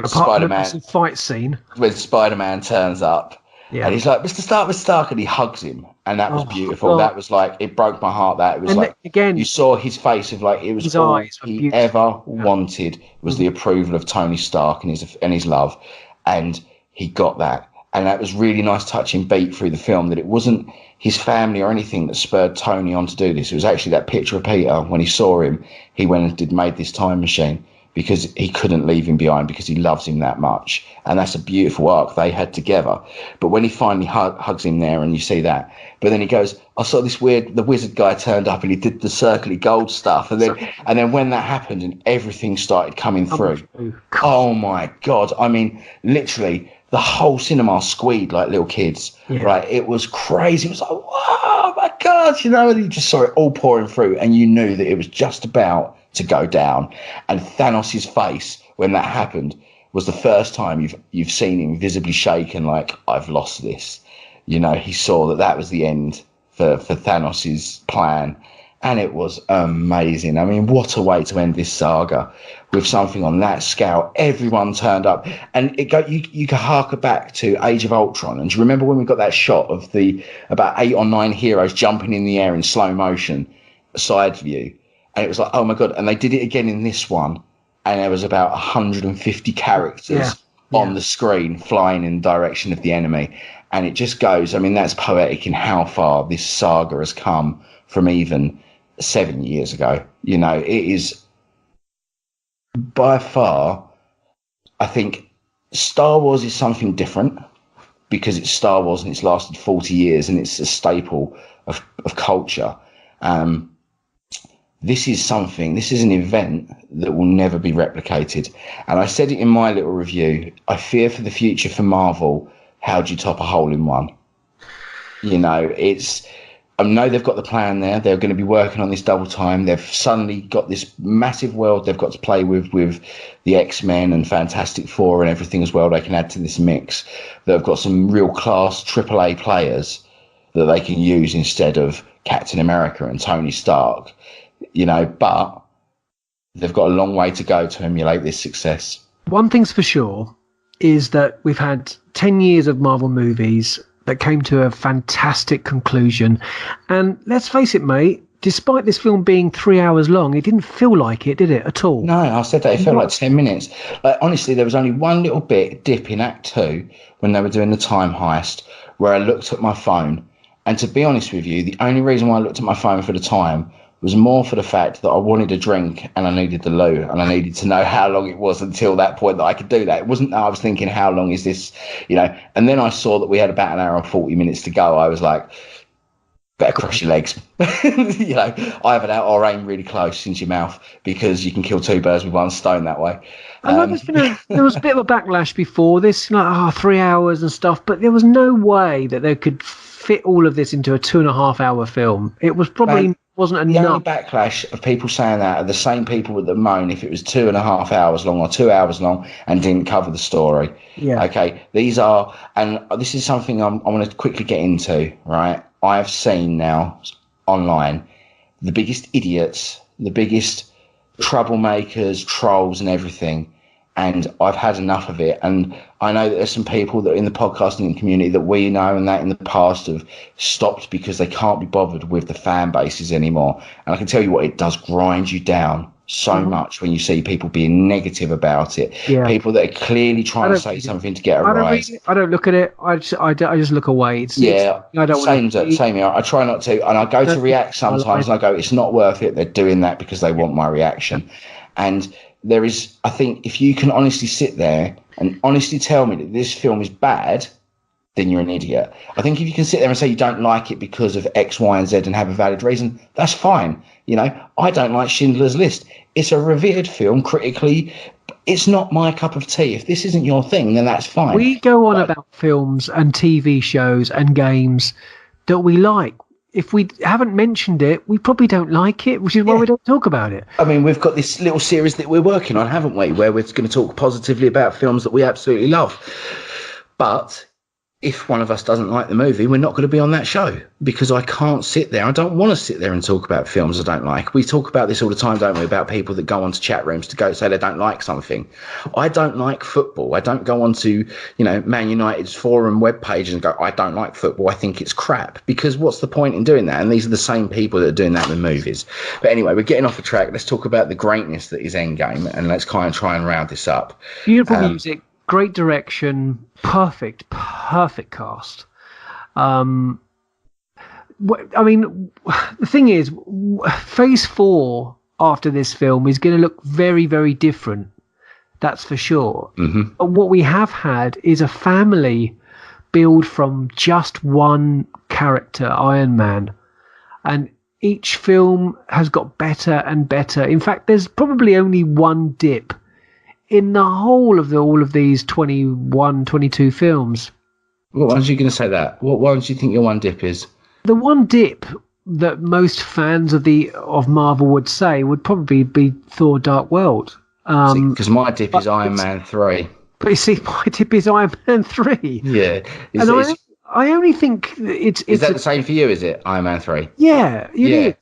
Spider-Man fight scene, when Spider-Man turns up, and he's like, Mr. Stark, and he hugs him, and that was beautiful. God. That was like, it broke my heart. That it was again, you saw his face of like, it was all he ever wanted was the approval of Tony Stark and his love, and he got that. And that was really nice touching beat through the film, that it wasn't his family or anything that spurred Tony on to do this. It was actually that picture of Peter. When he saw him, he went and made this time machine, because he couldn't leave him behind, because he loves him that much. And that's a beautiful arc they had together. But when he finally hugs him there, and you see that, but then he goes, I saw the wizard guy turned up and he did the circly gold stuff. And then when that happened and everything started coming through, oh my God. I mean, literally the whole cinema squealed like little kids, right? It was crazy. It was like, wow, my God, and you just saw it all pouring through, and you knew that it was just about to go down. And Thanos' face when that happened was the first time you've seen him visibly shaken, like, I've lost this. He saw that was the end for Thanos' plan, and it was amazing. I mean, what a way to end this saga with something on that scale. Everyone turned up, and you could harker back to Age of Ultron. And do you remember when we got that shot of the about 8 or 9 heroes jumping in the air in slow motion, side view? And it was like, oh my God. And they did it again in this one. And there was about 150 characters on the screen flying in the direction of the enemy. And it just goes, I mean, that's poetic in how far this saga has come from even 7 years ago. It is by far, I think Star Wars is something different. because it's Star Wars and it's lasted 40 years and it's a staple of culture. This is an event that will never be replicated. And I said it in my little review. I fear for the future for Marvel. How do you top a hole in one? I know they've got the plan there. They're going to be working on this double time. They've suddenly got this massive world they've got to play with the X-Men and Fantastic Four and everything as well. They can add to this mix. They've got some real class AAA players that they can use instead of Captain America and Tony Stark. But they've got a long way to go to emulate this success. One thing's for sure is that we've had 10 years of Marvel movies that came to a fantastic conclusion. And let's face it, mate, despite this film being 3 hours long, it didn't feel like it, did it, at all? No, I said that. It felt like 10 minutes. Honestly, there was only one little dip in Act 2 when they were doing the time heist where I looked at my phone. And to be honest with you, the only reason why I looked at my phone for the time was more for the fact that I wanted a drink and I needed the loo and I needed to know how long it was until that point that I could do that. It wasn't that I was thinking, how long is this, and then I saw that we had about an hour and 40 minutes to go. I was like, better cross your legs. Either that or aim really close into your mouth, because you can kill two birds with one stone that way. There was a bit of a backlash before this, 3 hours and stuff, but there was no way that they could fit all of this into a 2.5 hour film. It was probably wasn't enough. The only backlash of people saying that are the same people that moan if it was 2.5 hours long or 2 hours long and didn't cover the story. Yeah. Okay. This is something I want to quickly get into, right? I have seen now online the biggest idiots, the biggest troublemakers, trolls and everything. And I've had enough of it. And I know that there's some people that are in the podcasting community that we know and that in the past have stopped because they can't be bothered with the fan bases anymore. And I can tell you what, it does grind you down so much when you see people being negative about it. Yeah. People that are clearly trying to say something to get a rise. I don't look at it. I just look away. Same here. I try not to. And I go to react sometimes and I go, it's not worth it. They're doing that because they want my reaction. And there is, I think, if you can honestly sit there and honestly tell me that this film is bad, then you're an idiot. I think if you can sit there and say you don't like it because of X, Y, and Z and have a valid reason, that's fine. I don't like Schindler's List. It's a revered film critically. It's not my cup of tea. If this isn't your thing, then that's fine. We go on about films and TV shows and games that we like. If we haven't mentioned it, we probably don't like it, which is why we don't talk about it. I mean, we've got this little series that we're working on, haven't we, where we're going to talk positively about films that we absolutely love. But if one of us doesn't like the movie, we're not going to be on that show, because I can't sit there. I don't want to sit there and talk about films I don't like. We talk about this all the time, don't we, about people that go onto chat rooms to go say they don't like something. I don't like football. I don't go onto, Man United's forum webpage and go, I don't like football. I think it's crap, because what's the point in doing that? And these are the same people that are doing that with movies. But anyway, we're getting off the track. Let's talk about the greatness that is Endgame, and let's kind of try and round this up. Beautiful music. Great direction, perfect cast. I mean, the thing is, Phase 4 after this film is going to look very, very different. That's for sure. Mm-hmm. But what we have had is a family build from just one character, Iron Man. And each film has got better and better. In fact, there's probably only one dip in the whole of all of these 21, 22 films. Why are you going to say that? Why do you think your one dip is? The one dip that most fans of Marvel would say would probably be Thor: Dark World. Because my dip is Iron Man 3. But you see, my dip is Iron Man 3. Yeah. I only think it's... Is that the same for you, is it, Iron Man 3? Yeah, it is.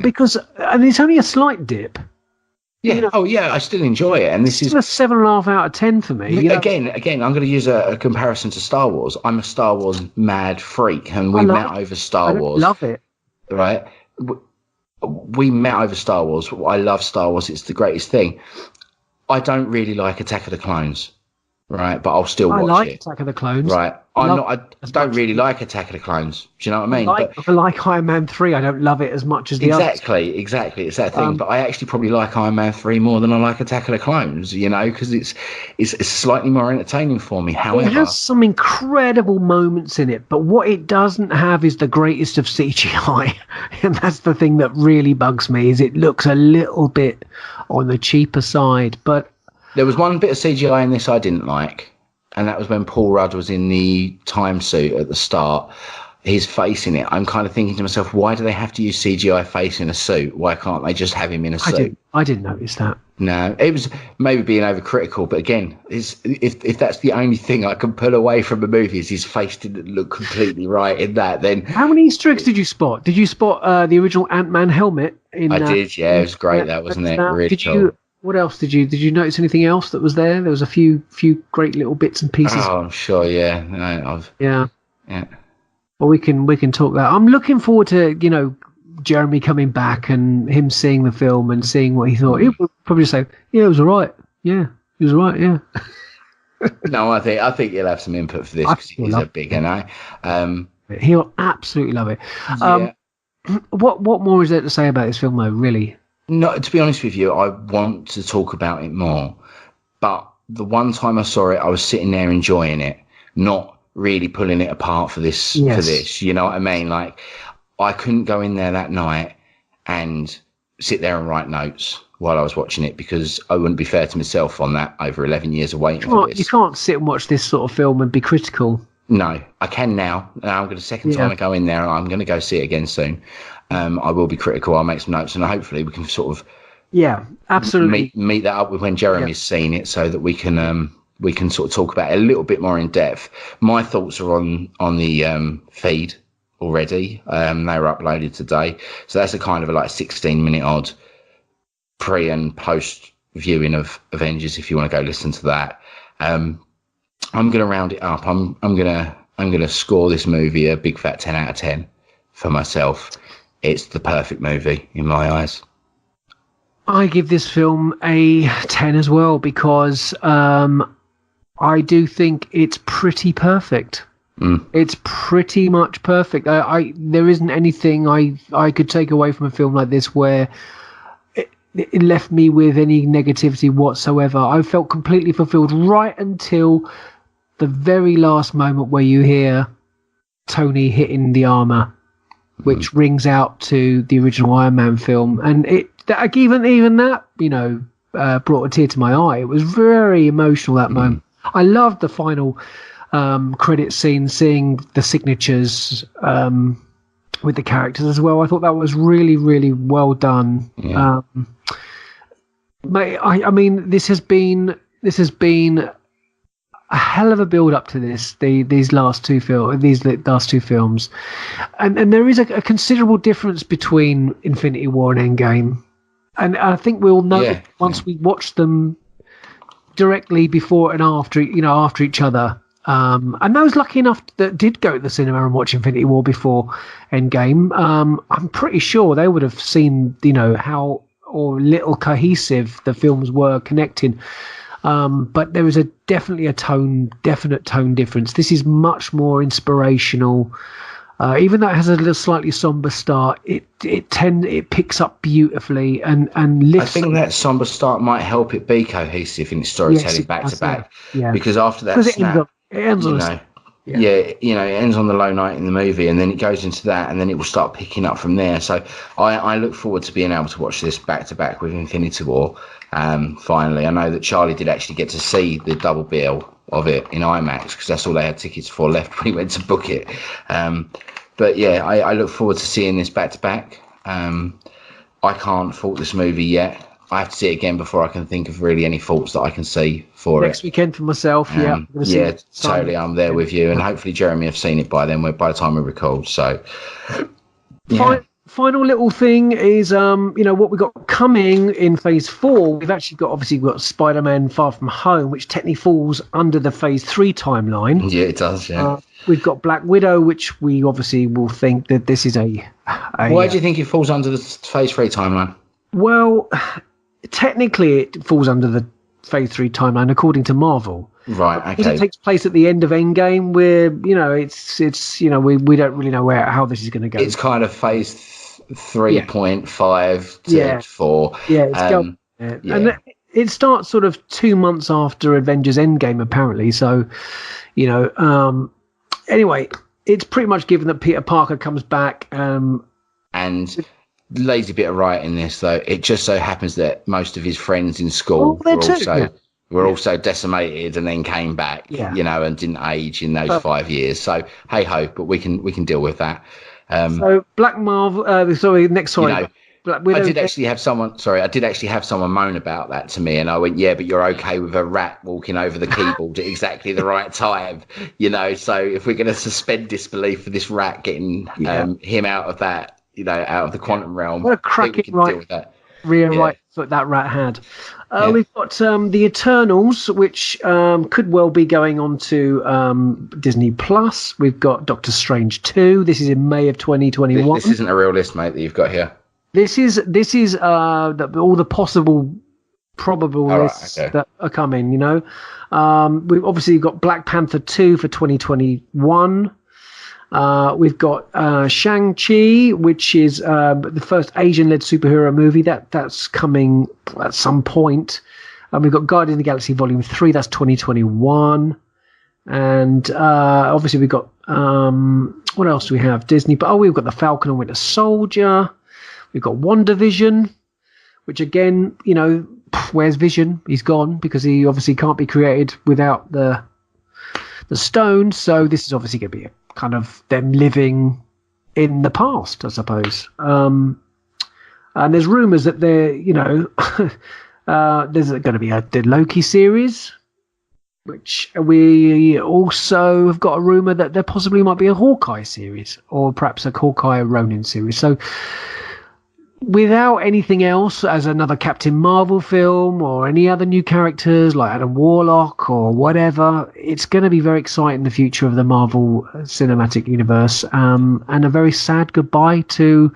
Because, and it's only a slight dip. Yeah. I still enjoy it, and this is a 7.5 out of 10 for me. Again, I'm going to use a comparison to Star Wars. I'm a Star Wars mad freak, and we met over Star Wars. Love it. Right? We met over Star Wars. I love Star Wars. It's the greatest thing. I don't really like Attack of the Clones. right? But I'll still I watch like it. Attack of the Clones. Right. Love I it as don't much. really like Attack of the Clones. Do you know what I mean? But I like Iron Man 3. I don't love it as much as the others. exactly. It's that thing. Um, But I actually probably like Iron Man 3 more than I like Attack of the Clones, because it's slightly more entertaining for me. it has However, some incredible moments in it, but what it doesn't have is the greatest of CGI, and that's the thing that really bugs me. Is it looks a little bit on the cheaper side, but there was one bit of CGI in this I didn't like, and that was when Paul Rudd was in the time suit at the start. His face in it, I'm kind of thinking to myself, why do they have to use CGI face in a suit? Why can't they just have him in a suit? I didn't notice that. No, it was maybe being overcritical, but again, if that's the only thing I can pull away from a movie is his face didn't look completely right in that, then How many Easter eggs did you spot? Did you spot the original Ant-Man helmet? I did. Yeah, it was great. That wasn't it? Really Did cool. you? What else did you? Did you notice anything else that was there? There was a few great little bits and pieces. Oh, I'm sure. Yeah, no, Yeah. yeah. Well, we can talk that. I'm looking forward to Jeremy coming back and him seeing the film and seeing what he thought. He would probably say, "Yeah, it was all right. Yeah, it was all right. Yeah." No, I think you'll have some input for this I because think it he'll is a love big NO. He'll absolutely love it. Yeah. What more is there to say about this film, though? Really? No, to be honest with you, I want to talk about it more. But the one time I saw it, I was sitting there enjoying it, not really pulling it apart for this. Yes. For this, you know what I mean? Like, I couldn't go in there that night and sit there and write notes while I was watching it because I wouldn't be fair to myself on that over 11 years of waiting for this. You can't sit and watch this sort of film and be critical. No, I can now. I'm going to second time I go in there. I'm going to go see it again soon. I will be critical. I'll make some notes and hopefully we can sort of absolutely meet that up with when Jeremy's seen it so that we can sort of talk about it a little bit more in depth. My thoughts are on the feed already. They were uploaded today, so that's a kind of a 16-minute odd pre and post viewing of Avengers. If you want to go listen to that, I'm going to round it up. I'm going to score this movie a big fat 10 out of 10 for myself. It's the perfect movie in my eyes. I give this film a 10 as well because I do think it's pretty perfect. It's pretty much perfect. There isn't anything I could take away from a film like this where it left me with any negativity whatsoever. I felt completely fulfilled right until the very last moment where you hear Tony hitting the armor, which rings out to the original Iron Man film, and even that brought a tear to my eye. It was very emotional that moment. I loved the final credit scene, seeing the signatures with the characters as well. I thought that was really, really well done. Yeah. I mean, this has been a hell of a build up to these last two films, and there is a considerable difference between Infinity War and Endgame, and I think we'll know once we watch them directly before and after each other. And those lucky enough that did go to the cinema and watch Infinity War before Endgame, I'm pretty sure they would have seen how or little cohesive the films were connecting. But there is definitely a definite tone difference. This is much more inspirational. Even though it has a little slightly somber start, it picks up beautifully and lifts. I think that somber start might help it be cohesive in its storytelling back to back. Yeah. Because after that snap, it ends it ends on the low night in the movie, and then it goes into that, and then it will start picking up from there. So I look forward to being able to watch this back to back with Infinity War. Finally, I know that Charlie did actually get to see the double bill of it in IMAX because that's all they had tickets for left when he went to book it. But yeah, I look forward to seeing this back to back. I can't fault this movie yet. I have to see it again before I can think of really any faults that I can see for next weekend for myself. Totally. I'm there with you, and hopefully Jeremy have seen it by then. By the time we record, so Final little thing is, what we got coming in Phase 4. We've got Spider-Man: Far From Home, which technically falls under the Phase 3 timeline. Yeah, it does. Yeah. We've got Black Widow, which we obviously will think that this is a. Why do you think it falls under the Phase 3 timeline? Well, technically, it falls under the Phase 3 timeline according to Marvel. Right. Because it Okay. takes place at the end of Endgame, where we don't really know how this is going to go. It's kind of phase Yeah, 3.5 to yeah, 4. yeah. It's going there. And Yeah. it starts sort of 2 months after Avengers Endgame, apparently. So, you know, anyway, it's pretty much given that Peter Parker comes back. And lazy bit of right in this, though. It just so happens that most of his friends in Oh, school there too. Yeah, were yeah, also decimated and then came back, yeah. and didn't age in those Uh, 5 years. So hey ho, but we can deal with that. so Black Marvel. Sorry, next. You Sorry, know, Black Widow. I did actually have someone moan about that to me, and I went, yeah, but you're okay with a rat walking over the keyboard at exactly the right time, So if we're going to suspend disbelief for this rat getting Yeah. him out of that, out of the quantum realm, What a I think we cracking can right deal with that. rear Yeah, right foot that rat had. yeah. We've got the Eternals, which could well be going on to Disney Plus. We've got Doctor Strange 2. This is in May of 2021. This isn't a real list, mate, that you've got here. This is all the possible probable All right, lists okay. that are coming. We've obviously got Black Panther 2 for 2021. We've got Shang-Chi, which is the first Asian-led superhero movie that's coming at some point. And we've got Guardians of the Galaxy Volume 3, that's 2021. And obviously we've got, what else do we have? Disney, but we've got The Falcon and Winter Soldier. We've got WandaVision, which again, where's Vision? He's gone because he obviously can't be created without the stone. So this is obviously going to be a kind of them living in the past, I suppose. And there's rumors that there's going to be the Loki series, which we also have got a rumor that there possibly might be a Hawkeye series, or perhaps a Hawkeye Ronin series. So without anything else, as another Captain Marvel film or any other new characters like Adam Warlock or whatever, it's going to be very exciting, the future of the Marvel Cinematic Universe, and a very sad goodbye to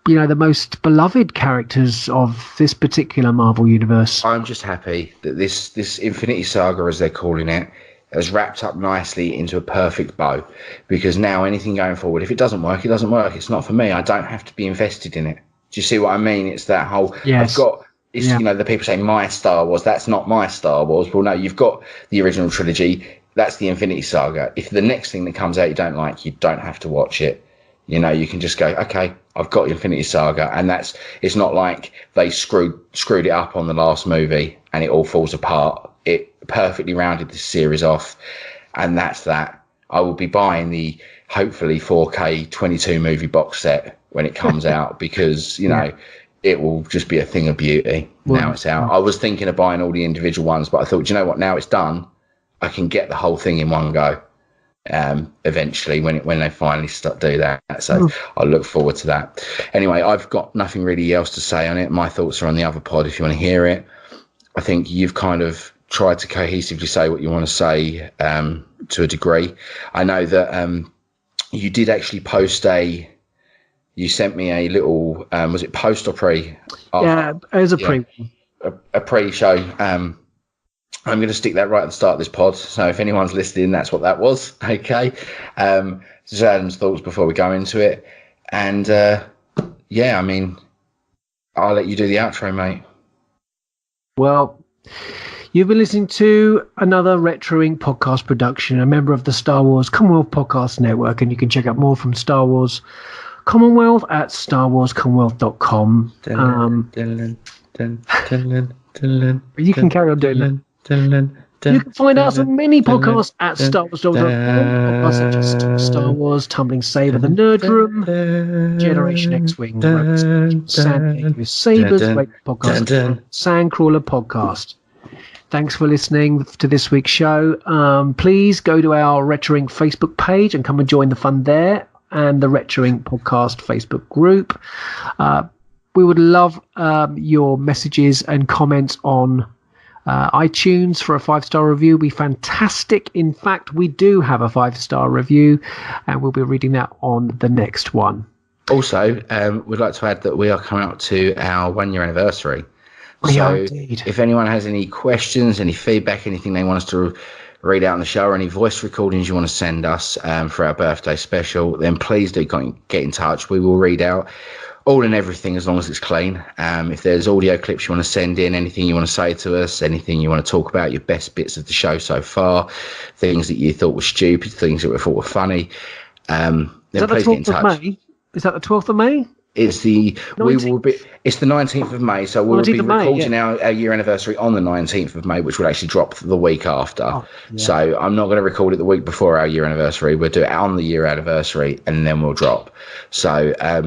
the most beloved characters of this particular Marvel universe. I'm just happy that this Infinity Saga, as they're calling it, has wrapped up nicely into a perfect bow, because now anything going forward, if it doesn't work, it doesn't work. It's not for me. I don't have to be invested in it. Do you see what I mean? It's that whole, Yes. I've got, it's, the people say my Star Wars, that's not my Star Wars. Well, no, you've got the original trilogy. That's the Infinity Saga. If the next thing that comes out you don't like, you don't have to watch it. You can just go, okay, I've got the Infinity Saga, and it's not like they screwed it up on the last movie and it all falls apart. It perfectly rounded this series off, and that's that. I will be buying the hopefully 4K 22 movie box set when it comes out, because it will just be a thing of beauty. Now it's out. I was thinking of buying all the individual ones, but I thought, you know what? Now it's done, I can get the whole thing in one go. Eventually, when they finally do that, so I look forward to that. Anyway, I've got nothing really else to say on it. My thoughts are on the other pod if you want to hear it. I think you've kind of tried to cohesively say what you want to say to a degree. I know that you did actually post you sent me a little, was it post or pre? Yeah, as a pre. A pre-show. I'm going to stick that right at the start of this pod. So if anyone's listening, that's what that was. Okay. Just Adam's thoughts before we go into it. And I mean, I'll let you do the outro, mate. Well, you've been listening to another Retro Inc. podcast production, a member of the Star Wars Commonwealth Podcast Network, and you can check out more from Star Wars Commonwealth at starwarscommonwealth.com. You can carry on doing that. You can find us on many podcasts at Star Wars. Podcasts such as Star Wars, Tumbling Saber, The Nerd Room, Generation X-Wing, Sand Sabers, Podcast, Sandcrawler Podcast. Thanks for listening to this week's show. Please go to our Retro Inc. Facebook page and come and join the fun there, and the Retro Inc. Podcast Facebook group. We would love your messages and comments on iTunes for a 5-star review. Would be fantastic. In fact, we do have a 5-star review, and we'll be reading that on the next one. Also, we'd like to add that we are coming up to our 1-year anniversary. We are So indeed. if anyone has any questions, any feedback, anything they want us to read out on the show, or any voice recordings you want to send us for our birthday special, then please do get in touch. We will read out all and everything as long as it's clean. If there's audio clips you want to send in, anything you want to say to us, anything you want to talk about, your best bits of the show so far, things that you thought were stupid, things that we thought were funny, then please get in touch. Is that the 12th of May? It's the 19th of May, so we'll 19th be of May, recording yeah. our year anniversary on the 19th of May, which will actually drop the week after. Oh, yeah. So I'm not going to record it the week before our year anniversary. We'll do it on the year anniversary, and then we'll drop. So if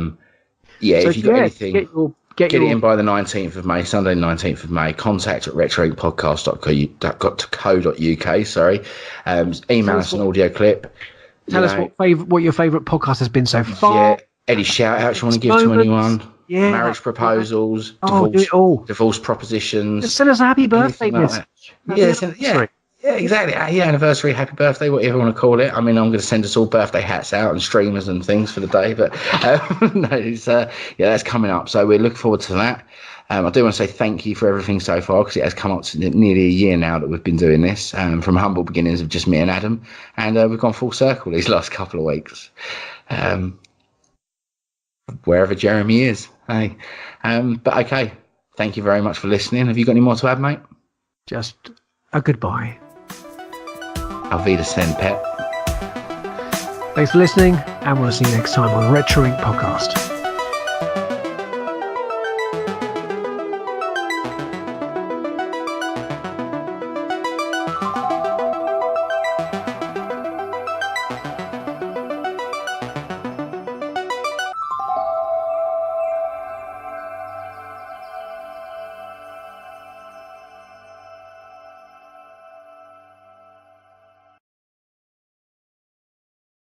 you've got anything, get it in by the 19th of May, Sunday 19th of May. Contact at retroinkpodcast.co.uk. Sorry, email us an audio clip. Tell us what your favourite podcast has been so far. Yeah. Any shout outs you want to give to anyone? Yeah, marriage proposals, do it all. divorce propositions. Just send us a happy birthday message. Yeah, exactly. Yeah, anniversary, happy birthday, whatever you want to call it. I mean, I'm going to send us all birthday hats out and streamers and things for the day, but that's coming up. So we're looking forward to that. I do want to say thank you for everything so far, because it has come up to nearly a year now that we've been doing this, from humble beginnings of just me and Adam, and we've gone full circle these last couple of weeks. Wherever Jeremy is. Hey, but okay. Thank you very much for listening. Have you got any more to add, mate? Just a goodbye. Auf Wiedersehen, pet. Thanks for listening, and we'll see you next time on Retro Ink Podcast.